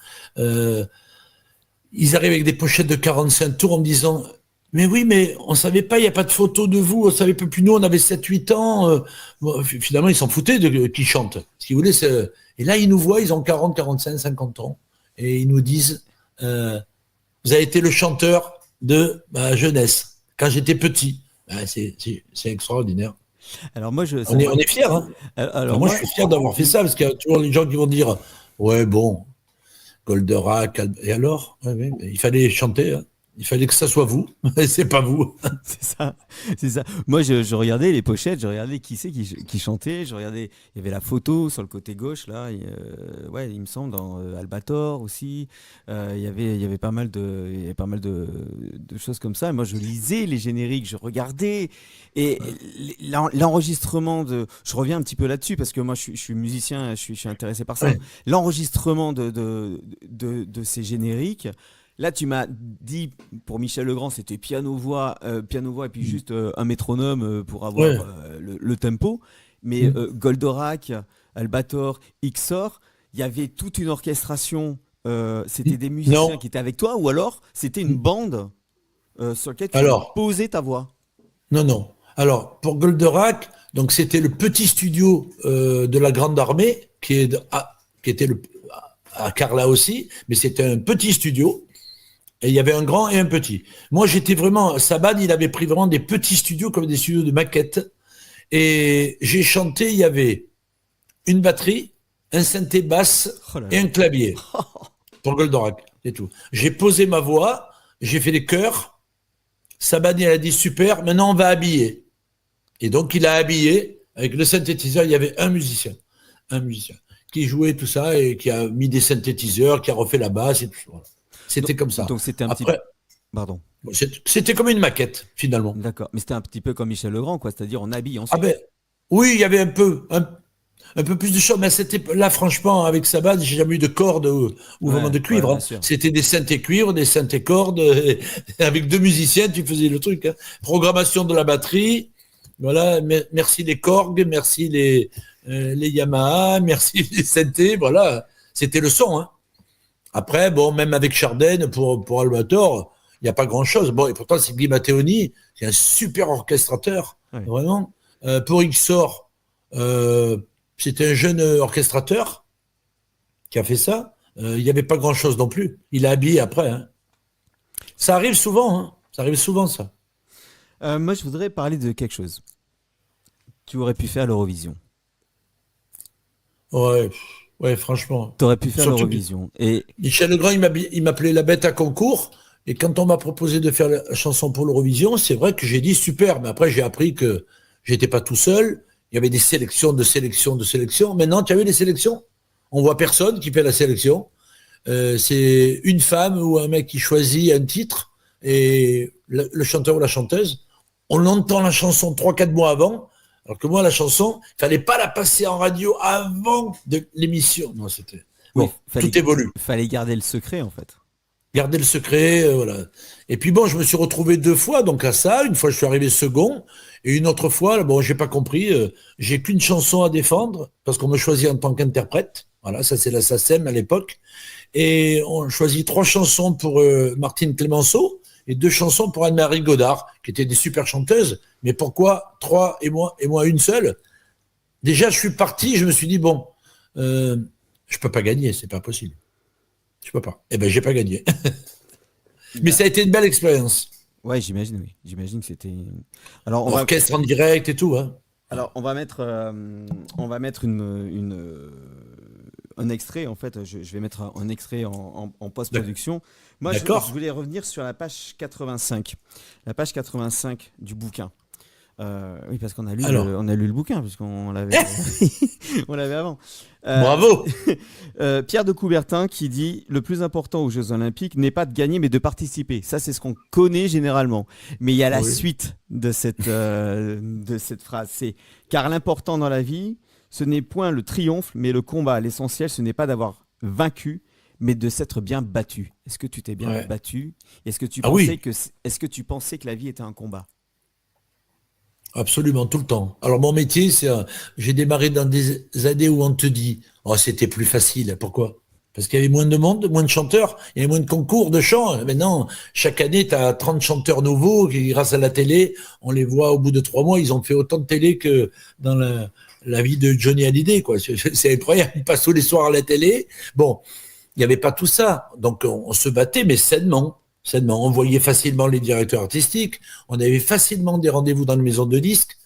Ils arrivent avec des pochettes de 45 tours en me disant « Mais oui, mais on savait pas, il n'y a pas de photo de vous, on savait pas plus. Nous, on avait 7-8 ans. Bon, finalement, ils s'en foutaient de qui chantent. Ce qu'ils voulaient, c'est... Et là, ils nous voient, ils ont 40, 45, 50 ans. Et ils nous disent vous avez été le chanteur de ma jeunesse, quand j'étais petit. Ben, c'est extraordinaire. Alors moi, On est fiers. Hein. Alors moi, je suis fier d'avoir fait ça, parce qu'il y a toujours les gens qui vont dire ouais, bon, Goldorak, et alors ouais, il fallait chanter. Hein. Il fallait que ça soit vous, mais c'est pas vous. C'est ça, c'est ça. Moi, je regardais les pochettes, je regardais qui c'est qui chantait, je regardais, il y avait la photo sur le côté gauche, là, ouais, il me semble, dans Albator aussi, il y avait pas mal de choses comme ça. Et moi, je lisais les génériques, je regardais, et l'enregistrement je reviens un petit peu là-dessus, parce que moi, je suis musicien, je suis intéressé par ça. Ouais. L'enregistrement de ces génériques. Là, tu m'as dit, pour Michel Legrand, c'était piano-voix, et puis juste un métronome pour avoir Ouais. le tempo. Mais Mm. Goldorak, Albator, Xor, il y avait toute une orchestration. C'était des musiciens Non. qui étaient avec toi, ou alors c'était une bande sur laquelle tu Alors, posais ta voix. non, non. Alors, pour Goldorak, donc c'était le petit studio de la Grande Armée, qui était à Carla aussi, mais c'était un petit studio. Et il y avait un grand et un petit. Moi, j'étais vraiment. Saban, il avait pris vraiment des petits studios comme des studios de maquette. Et j'ai chanté, il y avait une batterie, un synthé basse Oh là et là. un clavier pour Goldorak. C'est tout. J'ai posé ma voix, j'ai fait des chœurs. Saban, il a dit super, maintenant on va habiller. Et donc, il a habillé. Avec le synthétiseur, il y avait un musicien qui jouait tout ça et qui a mis des synthétiseurs, qui a refait la basse et tout ça. Voilà. C'était comme ça. Donc c'était un petit Après, Pardon. c'était comme une maquette, finalement. D'accord. Mais c'était un petit peu comme Michel Legrand, quoi. C'est-à-dire, on habille Ah ensuite. ben, oui, il y avait un peu plus de choses, mais là, franchement, avec Saban, j'ai jamais eu de cordes ou Ouais, vraiment de cuivre. ouais, bien Hein. sûr. C'était des synthés cuivres, des synthés cordes. Avec deux musiciens, tu faisais le truc. Hein. Programmation de la batterie. Voilà, merci les Korg, merci les Yamaha, merci les synthés. Voilà, c'était le son. Hein. Après, bon, même avec Chardin pour Albator, il n'y a pas grand-chose. Bon, et pourtant, c'est Guy Matteoni, c'est un super orchestrateur, Ouais. vraiment. Pour Xor, c'était un jeune orchestrateur qui a fait ça. Il n'y avait pas grand-chose non plus. Il a habillé après. Hein. Ça arrive souvent, hein. Ça arrive souvent, ça. Moi, je voudrais parler de quelque chose. Tu aurais pu faire l'Eurovision. Ouais, ouais, franchement. Tu aurais pu faire Surtout l'Eurovision. Et Michel Legrand, il m'appelait la bête à concours. Et quand on m'a proposé de faire la chanson pour l'Eurovision, c'est vrai que j'ai dit super. Mais après, j'ai appris que j'étais pas tout seul. Il y avait des sélections, de sélections, de sélections. Maintenant, tu as vu les sélections? On voit personne qui fait la sélection. C'est une femme ou un mec qui choisit un titre et le chanteur ou la chanteuse. On entend la chanson 3-4 mois avant. Alors que moi, la chanson, il fallait pas la passer en radio avant de l'émission. Non, c'était... oui, Bon, tout évolue. fallait garder le secret, en fait. Garder le secret, voilà. Et puis bon, je me suis retrouvé 2 fois donc à ça. Une fois, je suis arrivé second, et une autre fois, bon, j'ai pas compris. J'ai qu'une chanson à défendre parce qu'on me choisit en tant qu'interprète. Voilà, ça c'est la SACEM à l'époque. Et on choisit 3 chansons pour Martine Clémenceau et 2 chansons pour Anne-Marie Godard, qui étaient des super chanteuses. Mais pourquoi 3 et moi une seule? Déjà, je suis parti, je me suis dit bon, je peux pas gagner, c'est pas possible. Je peux pas. Eh ben, j'ai pas gagné. Mais ça a été une belle expérience. Ouais, j'imagine, oui. J'imagine que c'était. Alors, Orchestre en direct et tout. Hein. Alors, on va mettre un extrait, en fait. Je vais mettre un extrait en post-production. Moi, je voulais revenir sur la page 85. La page 85 du bouquin. Oui, parce qu'on a lu, on a lu le bouquin, puisqu'on l'avait, on l'avait avant. Bravo. Pierre de Coubertin qui dit: le plus important aux Jeux Olympiques n'est pas de gagner, mais de participer. Ça, c'est ce qu'on connaît généralement. Mais il y a la suite de cette phrase. C'est: car l'important dans la vie, ce n'est point le triomphe, mais le combat. L'essentiel, ce n'est pas d'avoir vaincu, mais de s'être bien battu. Est-ce que tu t'es bien battu? Est-ce que tu pensais que la vie était un combat? Absolument, tout le temps. Alors mon métier, j'ai démarré dans des années où on te dit, oh, c'était plus facile. Pourquoi? Parce qu'il y avait moins de monde, moins de chanteurs, il y avait moins de concours de chant. Maintenant, chaque année, tu as 30 chanteurs nouveaux qui, grâce à la télé, on les voit au bout de 3 mois, ils ont fait autant de télé que dans la vie de Johnny Hallyday, quoi. C'est incroyable, ils passent tous les soirs à la télé. Bon, il n'y avait pas tout ça. Donc on se battait, mais sainement. On voyait facilement les directeurs artistiques, on avait facilement des rendez-vous dans les maisons de disques,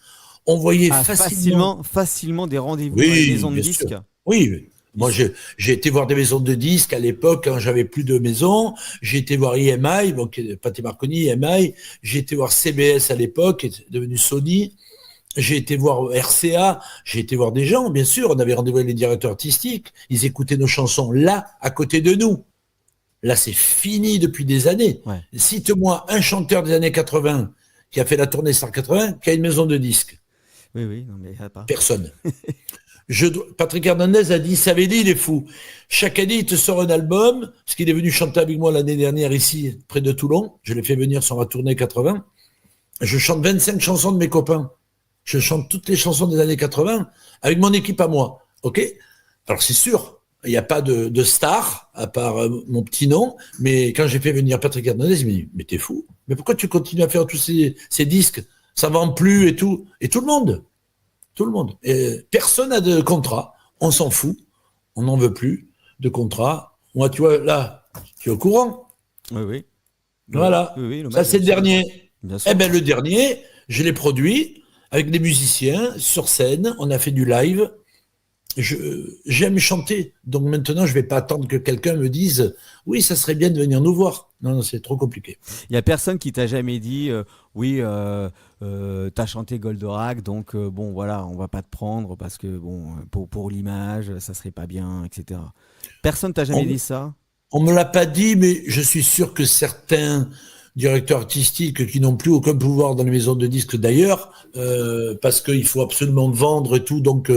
on voyait facilement des rendez-vous dans les maisons de disques. Oui, Moi, j'ai été voir des maisons de disques à l'époque quand j'avais plus de maison. J'ai été voir EMI, donc Pathé Marconi, EMI. J'ai été voir CBS à l'époque, qui est devenu Sony. J'ai été voir RCA. J'ai été voir des gens, bien sûr. On avait rendez-vous avec les directeurs artistiques. Ils écoutaient nos chansons là, à côté de nous. Là, c'est fini depuis des années. Ouais. Cite-moi un chanteur des années 80 qui a fait la tournée Star 80, qui a une maison de disques. Oui, oui, non, mais pas. Personne. Patrick Hernandez a dit, Savelli, il est fou. Chaque année, il te sort un album, parce qu'il est venu chanter avec moi l'année dernière ici, près de Toulon. Je l'ai fait venir sur ma tournée 80. Je chante 25 chansons de mes copains. Je chante toutes les chansons des années 80 avec mon équipe à moi. OK? Alors, c'est sûr, il n'y a pas de star, à part mon petit nom, mais quand j'ai fait venir Patrick Hernandez, il m'a dit, mais t'es fou. Mais pourquoi tu continues à faire tous ces disques? Ça vend plus et tout. Et tout le monde. Tout le monde. Et personne n'a de contrat. On s'en fout. On n'en veut plus de contrat. Moi, tu vois, là, tu es au courant. Oui, oui. Voilà. Oui, oui, Ça, c'est le dernier. Bien sûr. Eh ben, le dernier, je l'ai produit avec des musiciens sur scène. On a fait du live. J'aime chanter. Donc maintenant, je vais pas attendre que quelqu'un me dise oui, ça serait bien de venir nous voir. Non, non, c'est trop compliqué. Il y a personne qui t'a jamais dit oui, t'as chanté Goldorak, donc bon voilà, on va pas te prendre parce que bon pour l'image, ça serait pas bien, etc. Personne t'a jamais dit ça? On me l'a pas dit, mais je suis sûr que certains directeurs artistiques qui n'ont plus aucun pouvoir dans les maisons de disques d'ailleurs, parce qu'il faut absolument vendre et tout, donc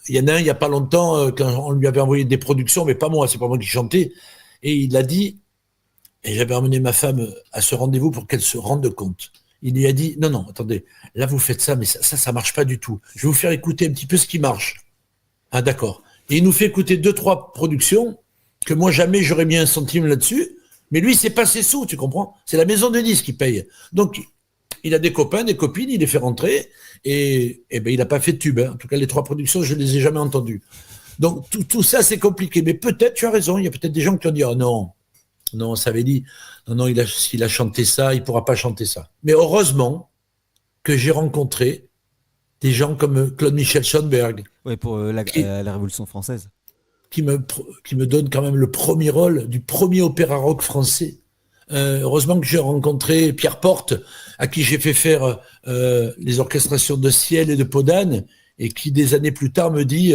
il y en a un, il n'y a pas longtemps, quand on lui avait envoyé des productions, mais pas moi, c'est pas moi qui chantais, et il a dit, et j'avais emmené ma femme à ce rendez-vous pour qu'elle se rende compte. Il lui a dit, non, non, attendez, là vous faites ça, mais ça marche pas du tout. Je vais vous faire écouter un petit peu ce qui marche. Ah d'accord. Et il nous fait écouter 2-3 productions, que moi jamais j'aurais mis un centime là-dessus, mais lui c'est pas ses sous, tu comprends? C'est la maison de disques qui paye. Donc, il a des copains, des copines, il les fait rentrer, et ben il n'a pas fait de tube. Hein. En tout cas, les 3 productions, je ne les ai jamais entendues. Donc, tout ça, c'est compliqué. Mais peut-être, tu as raison, il y a peut-être des gens qui ont dit, oh non, non, Savelli, non, s'il a chanté ça, il ne pourra pas chanter ça. Mais heureusement que j'ai rencontré des gens comme Claude Michel Schoenberg, Oui, pour la Révolution française. qui me donne quand même le premier rôle du premier opéra rock français. Heureusement que j'ai rencontré Pierre Porte, à qui j'ai fait faire les orchestrations de Ciel et de Podane, et qui des années plus tard me dit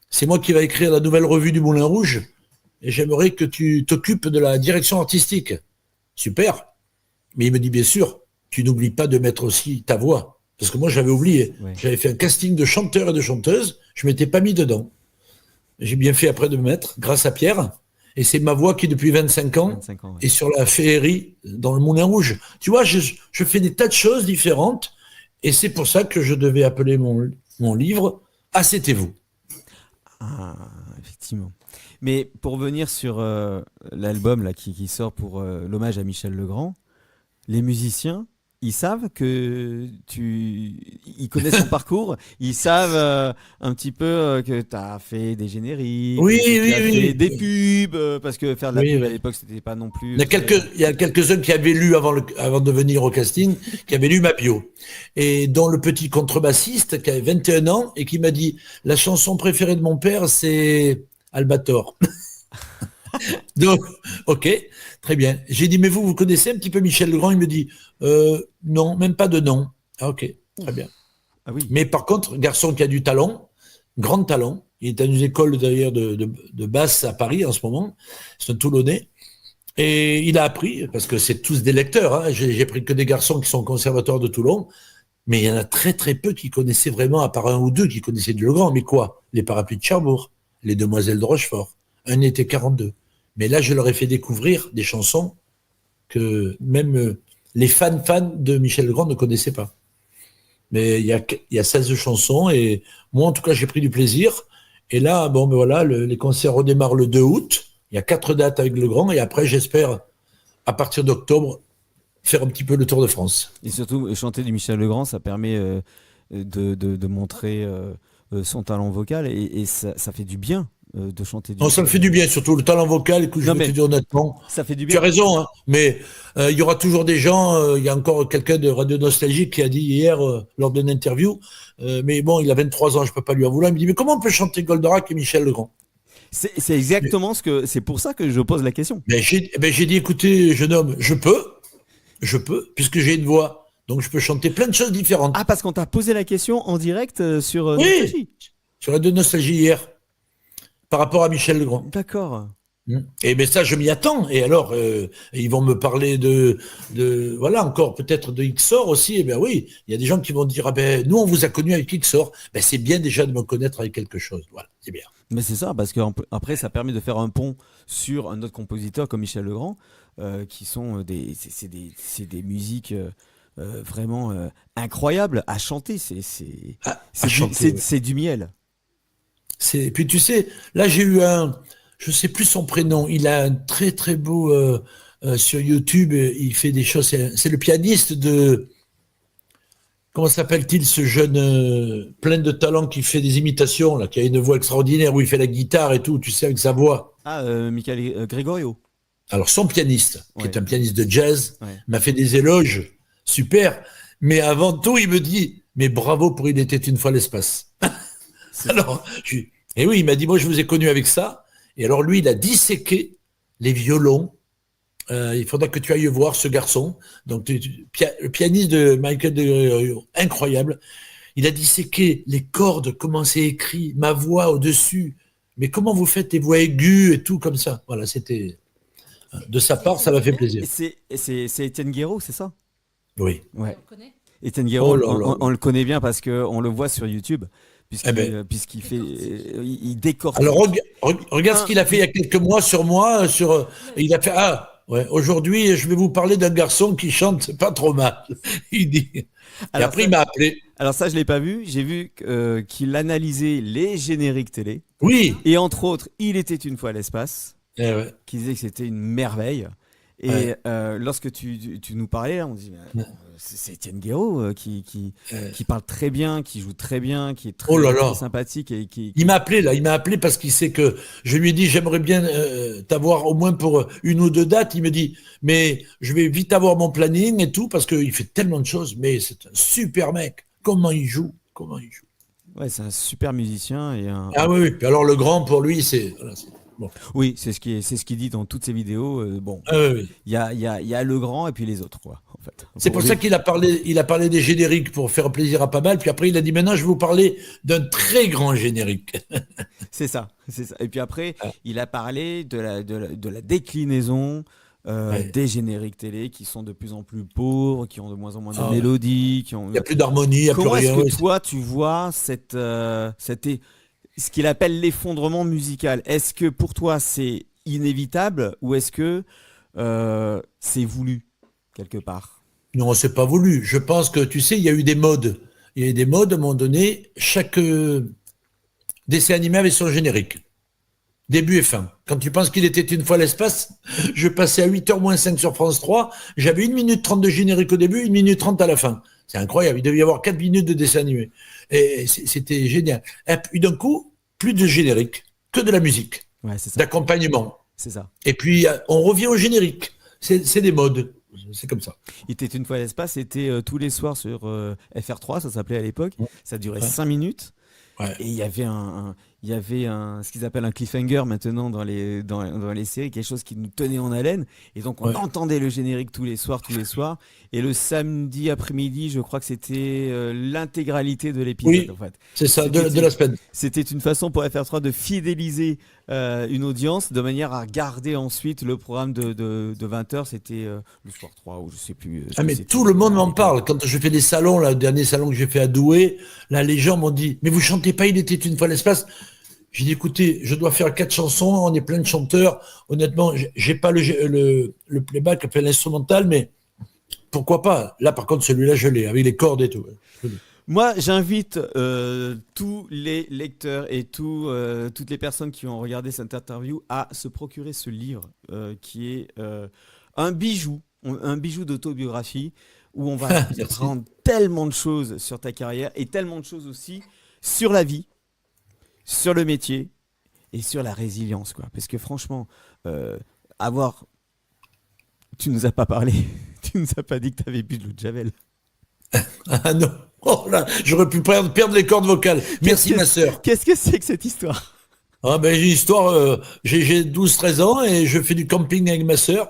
c'est moi qui va écrire la nouvelle revue du Moulin Rouge, et j'aimerais que tu t'occupes de la direction artistique. Super. Mais il me dit bien sûr, tu n'oublies pas de mettre aussi ta voix. Parce que moi j'avais oublié. Ouais. J'avais fait un casting de chanteurs et de chanteuses, je m'étais pas mis dedans. J'ai bien fait après de me mettre, grâce à Pierre. Et c'est ma voix qui, depuis 25 ans, 25 ans, ouais. est sur la féerie dans le Moulin Rouge. Tu vois, je fais des tas de choses différentes. Et c'est pour ça que je devais appeler mon livre « Ah, c'était vous ». Ah, effectivement. Mais pour venir sur l'album là qui sort pour l'hommage à Michel Legrand, les musiciens, ils savent que ils connaissent son parcours, ils savent un petit peu que tu as fait des génériques, Oui, que oui, tu as oui. fait des pubs, parce que faire de la Oui, pub à oui. l'époque, c'était pas non plus. Il y a quelques-uns qui avaient lu avant de venir au casting, qui avaient lu ma bio. Et dont le petit contrebassiste qui avait 21 ans et qui m'a dit « La chanson préférée de mon père, c'est Albator ». Donc, ok, très bien. J'ai dit, mais vous connaissez un petit peu Michel Legrand? Il me dit, non, même pas de nom. Ah, ok, très bien. Ah oui. Mais par contre, garçon qui a du talent, grand talent, il est à une école d'ailleurs de basse à Paris en ce moment, c'est un Toulonnais, et il a appris, parce que c'est tous des lecteurs, hein, j'ai pris que des garçons qui sont au conservatoire de Toulon, mais il y en a très très peu qui connaissaient vraiment, à part un ou deux qui connaissaient du Legrand, mais quoi? Les Parapluies de Cherbourg, les Demoiselles de Rochefort, un été 42. Mais là, je leur ai fait découvrir des chansons que même les fans de Michel Legrand ne connaissaient pas. Mais il y a 16 chansons et moi, en tout cas, j'ai pris du plaisir. Et là, bon, ben voilà, les concerts redémarrent le 2 août. Il y a 4 dates avec Legrand et après, j'espère, à partir d'octobre, faire un petit peu le Tour de France. Et surtout, chanter du Michel Legrand, ça permet de montrer son talent vocal et ça fait du bien de chanter du Non, ça me fait du bien, surtout le talent vocal. Écoute, je Non, vais mais- te dire honnêtement, Ça fait du tu as bien. raison, hein, mais il y aura toujours des gens. Il y a encore quelqu'un de Radio Nostalgie qui a dit hier lors d'une interview, mais bon, il a 23 ans, je peux pas lui en vouloir. Il me dit, mais comment on peut chanter Goldorak et Michel Legrand? C'est exactement c'est pour ça que je pose la question. Mais j'ai dit, écoutez, jeune homme, je peux, puisque j'ai une voix, donc je peux chanter plein de choses différentes. Ah, parce qu'on t'a posé la question en direct sur Oui. Nostalgie. Sur Radio Nostalgie hier, par rapport à Michel Legrand. D'accord. Et ben ça, je m'y attends. Et alors, ils vont me parler voilà, encore peut-être de XOR aussi. Et ben oui, il y a des gens qui vont dire, ah ben nous, on vous a connu avec XOR. Ben c'est bien déjà de me connaître avec quelque chose. Voilà, c'est bien. Mais c'est ça, parce qu'après, ça permet de faire un pont sur un autre compositeur comme Michel Legrand, qui sont c'est des musiques vraiment incroyables à chanter. À chanter, ouais. C'est du miel. Puis tu sais, là j'ai eu je sais plus son prénom. Il a un très très beau sur YouTube. Il fait des choses. C'est le pianiste de. Comment s'appelle-t-il ce jeune plein de talent qui fait des imitations là, qui a une voix extraordinaire où il fait la guitare et tout. Tu sais avec sa voix. Ah, Michael Gregorio. Alors son pianiste, qui Ouais. est un pianiste de jazz, Ouais. m'a fait des éloges super. Mais avant tout, il me dit, mais bravo pour Il était une fois l'espace. Alors, et oui, il m'a dit, moi je vous ai connu avec ça. Et alors lui, il a disséqué les violons. Il faudra que tu ailles voir ce garçon. Donc, le pianiste de Michael de incroyable. Il a disséqué les cordes, comment c'est écrit, ma voix au-dessus. Mais comment vous faites les voix aiguës et tout comme ça? Voilà, c'était de sa part, ça m'a fait plaisir. C'est Étienne Guéraud, c'est ça? Oui. Ouais. On le connaît. Étienne Guéraud, Oh là là. on le connaît bien parce qu'on le voit sur YouTube, Eh ben. puisqu'il fait, il décortique. Alors regarde ce qu'il a fait il y a quelques mois sur moi. Il a fait ouais. Aujourd'hui, je vais vous parler d'un garçon qui chante pas trop mal. Il dit. Et Alors après, ça- il m'a appelé. Alors ça, je l'ai pas vu. J'ai vu qu'il analysait les génériques télé. Oui. Et entre autres, Il était une fois l'espace, Eh ouais. qui disait que c'était une merveille. Et Ouais. lorsque tu nous parlais, là, on dit, mais, c'est Étienne Guéraud qui parle très bien, qui joue très bien, qui est très, Oh là là. très sympathique. Et Il m'a appelé là. Il m'a appelé parce qu'il sait que je lui ai dit j'aimerais bien t'avoir au moins pour une ou deux dates. Il me dit mais je vais vite avoir mon planning et tout parce qu'il fait tellement de choses. Mais c'est un super mec. Comment il joue? Comment il joue? Ouais, c'est un super musicien. Ah oui, oui. Puis alors le grand pour lui c'est. Voilà, bon. Oui, c'est ce qu'il dit dans toutes ses vidéos. Bon, Ah oui, oui. il y a le grand et puis les autres, quoi, en fait. C'est pour ça qu'il a parlé des génériques pour faire plaisir à pas mal. Puis après, il a dit maintenant, je vais vous parler d'un très grand générique. C'est ça, c'est ça. Et puis après, Ah. il a parlé de la déclinaison Ouais. des génériques télé qui sont de plus en plus pauvres, qui ont de moins en moins de Ah ouais. mélodies, qui ont. Il n'y a plus d'harmonie, il n'y a plus Comment est-ce rien. que oui. toi tu vois ce qu'il appelle l'effondrement musical? Est-ce que pour toi c'est inévitable ou est-ce que c'est voulu quelque part? Non, c'est pas voulu. Je pense que, tu sais, il y a eu des modes. Il y a eu des modes, à un moment donné, chaque dessin animé avait son générique. Début et fin. Quand tu penses qu'il était une fois l'espace, je passais à 8h moins 5 sur France 3, j'avais 1 minute 30 de générique au début, 1 minute 30 à la fin. C'est incroyable, il devait y avoir 4 minutes de dessin animé. Et c'était génial. Et puis d'un coup, plus de générique, que de la musique, Ouais, c'est ça. d'accompagnement. C'est ça. Et puis, on revient au générique. C'est des modes. C'est comme ça. Il était une fois l'espace, c'était tous les soirs sur FR3, ça s'appelait à l'époque. Ça durait Ouais. 5 minutes. Ouais. Et il y avait ce qu'ils appellent un cliffhanger maintenant dans les séries, quelque chose qui nous tenait en haleine. Et donc on Ouais. entendait le générique tous les soirs. Et le samedi après-midi, je crois que c'était l'intégralité de l'épisode. Oui. En fait. C'est ça, de C'était- la semaine. C'était une façon pour FR3 de fidéliser une audience de manière à regarder ensuite le programme de 20h. C'était le soir 3 ou je sais plus. Ah mais c'était- tout le monde m'en parle. Quand je fais des salons, là, le dernier salon que j'ai fait à Douai, là les gens m'ont dit, mais vous chantez pas Il était une fois l'espace? J'ai dit, écoutez, je dois faire 4 chansons, on est plein de chanteurs. Honnêtement, j'ai pas le playback, enfin l'instrumental, mais pourquoi pas? Là par contre, celui-là, je l'ai, avec les cordes et tout. Moi, j'invite tous les lecteurs et toutes les personnes qui ont regardé cette interview à se procurer ce livre qui est un bijou d'autobiographie où on va Merci. apprendre tellement de choses sur ta carrière et tellement de choses aussi sur la vie, sur le métier et sur la résilience, quoi. Parce que franchement, avoir, tu nous as pas parlé, tu nous as pas dit que tu avais bu de l'eau de Javel. Ah non, oh là, j'aurais pu perdre les cordes vocales. Merci ma sœur. Qu'est-ce que c'est que cette histoire? Ah ben j'ai une histoire, j'ai 12-13 ans et je fais du camping avec ma sœur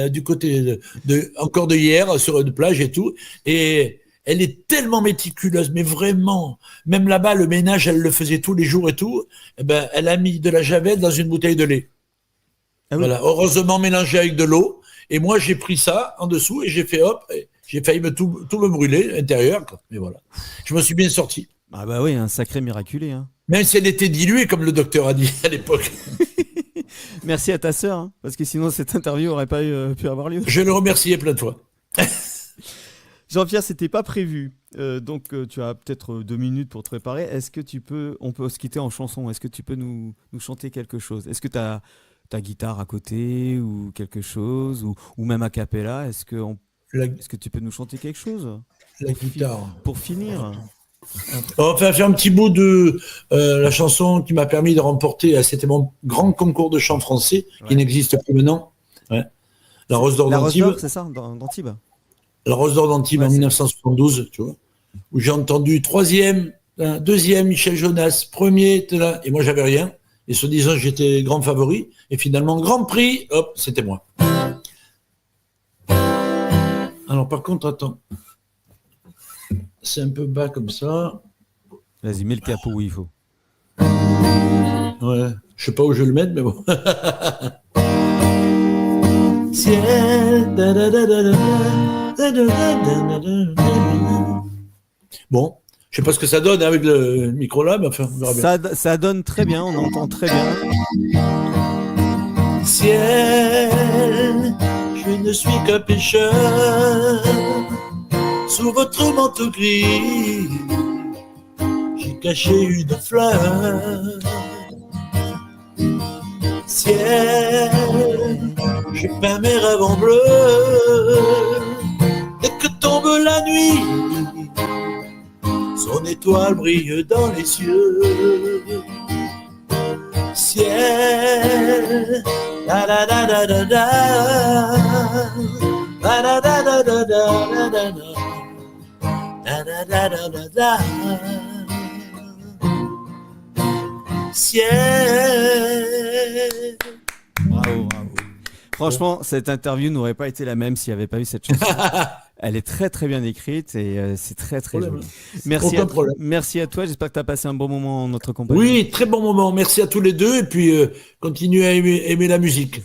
du côté encore de hier sur une plage et tout. Et elle est tellement méticuleuse, mais vraiment, même là-bas le ménage elle le faisait tous les jours et tout. Eh ben elle a mis de la javel dans une bouteille de lait. Ah oui. Voilà, heureusement mélangé avec de l'eau. Et moi j'ai pris ça en dessous et j'ai fait hop, et j'ai failli tout me brûler à l'intérieur. Mais voilà, je me suis bien sorti. Ah bah oui, un sacré miraculé, hein. Même si elle était diluée, comme le docteur a dit à l'époque. Merci à ta sœur, hein, parce que sinon cette interview aurait pas pu avoir lieu. Je le remerciais plein de fois. Jean-Pierre, c'était pas prévu, donc tu as peut-être 2 minutes pour te préparer. Est-ce que on peut se quitter en chanson. Est-ce que tu peux nous chanter quelque chose? Est-ce que tu as ta guitare à côté ou quelque chose, ou même a cappella? Est-ce que tu peux nous chanter quelque chose? La guitare. Pour finir. On va faire un petit bout de la chanson qui m'a permis de remporter, c'était mon grand concours de chant français, qui n'existe plus maintenant. Ouais. La Rose d'Or La Rose d'Antibes. d'Or, c'est ça, d'Antibes. La Rose d'Or d'Antibes en 1972, tu vois, où j'ai entendu 3e, 2e Michel Jonas, 1er, et moi j'avais rien. Et se disant j'étais grand favori, et finalement grand prix, hop, c'était moi. Alors par contre, attends. C'est un peu bas comme ça. Vas-y, mets le capot où il faut. Ouais, je sais pas où je vais le mettre, mais bon. Ciel, bon, je sais pas ce que ça donne avec le micro là, mais enfin, on verra bien. Ça donne très bien, on entend très bien. Ciel, je ne suis qu'un pécheur. Sous votre manteau gris, j'ai caché une fleur. Ciel, j'ai peint mes rêves en bleu. Dès que tombe la nuit, son étoile brille dans les cieux. Ciel, la la la la la la, la la la la la la la. Da, da, da, da, da, da. Ciel. Bravo. Franchement, cette interview n'aurait pas été la même s'il n'y avait pas eu cette chanson. Elle est très très bien écrite et c'est très très joli. Merci à toi, j'espère que tu as passé un bon moment en notre compagnie. Oui, très bon moment. Merci à tous les deux et puis continuez à aimer la musique.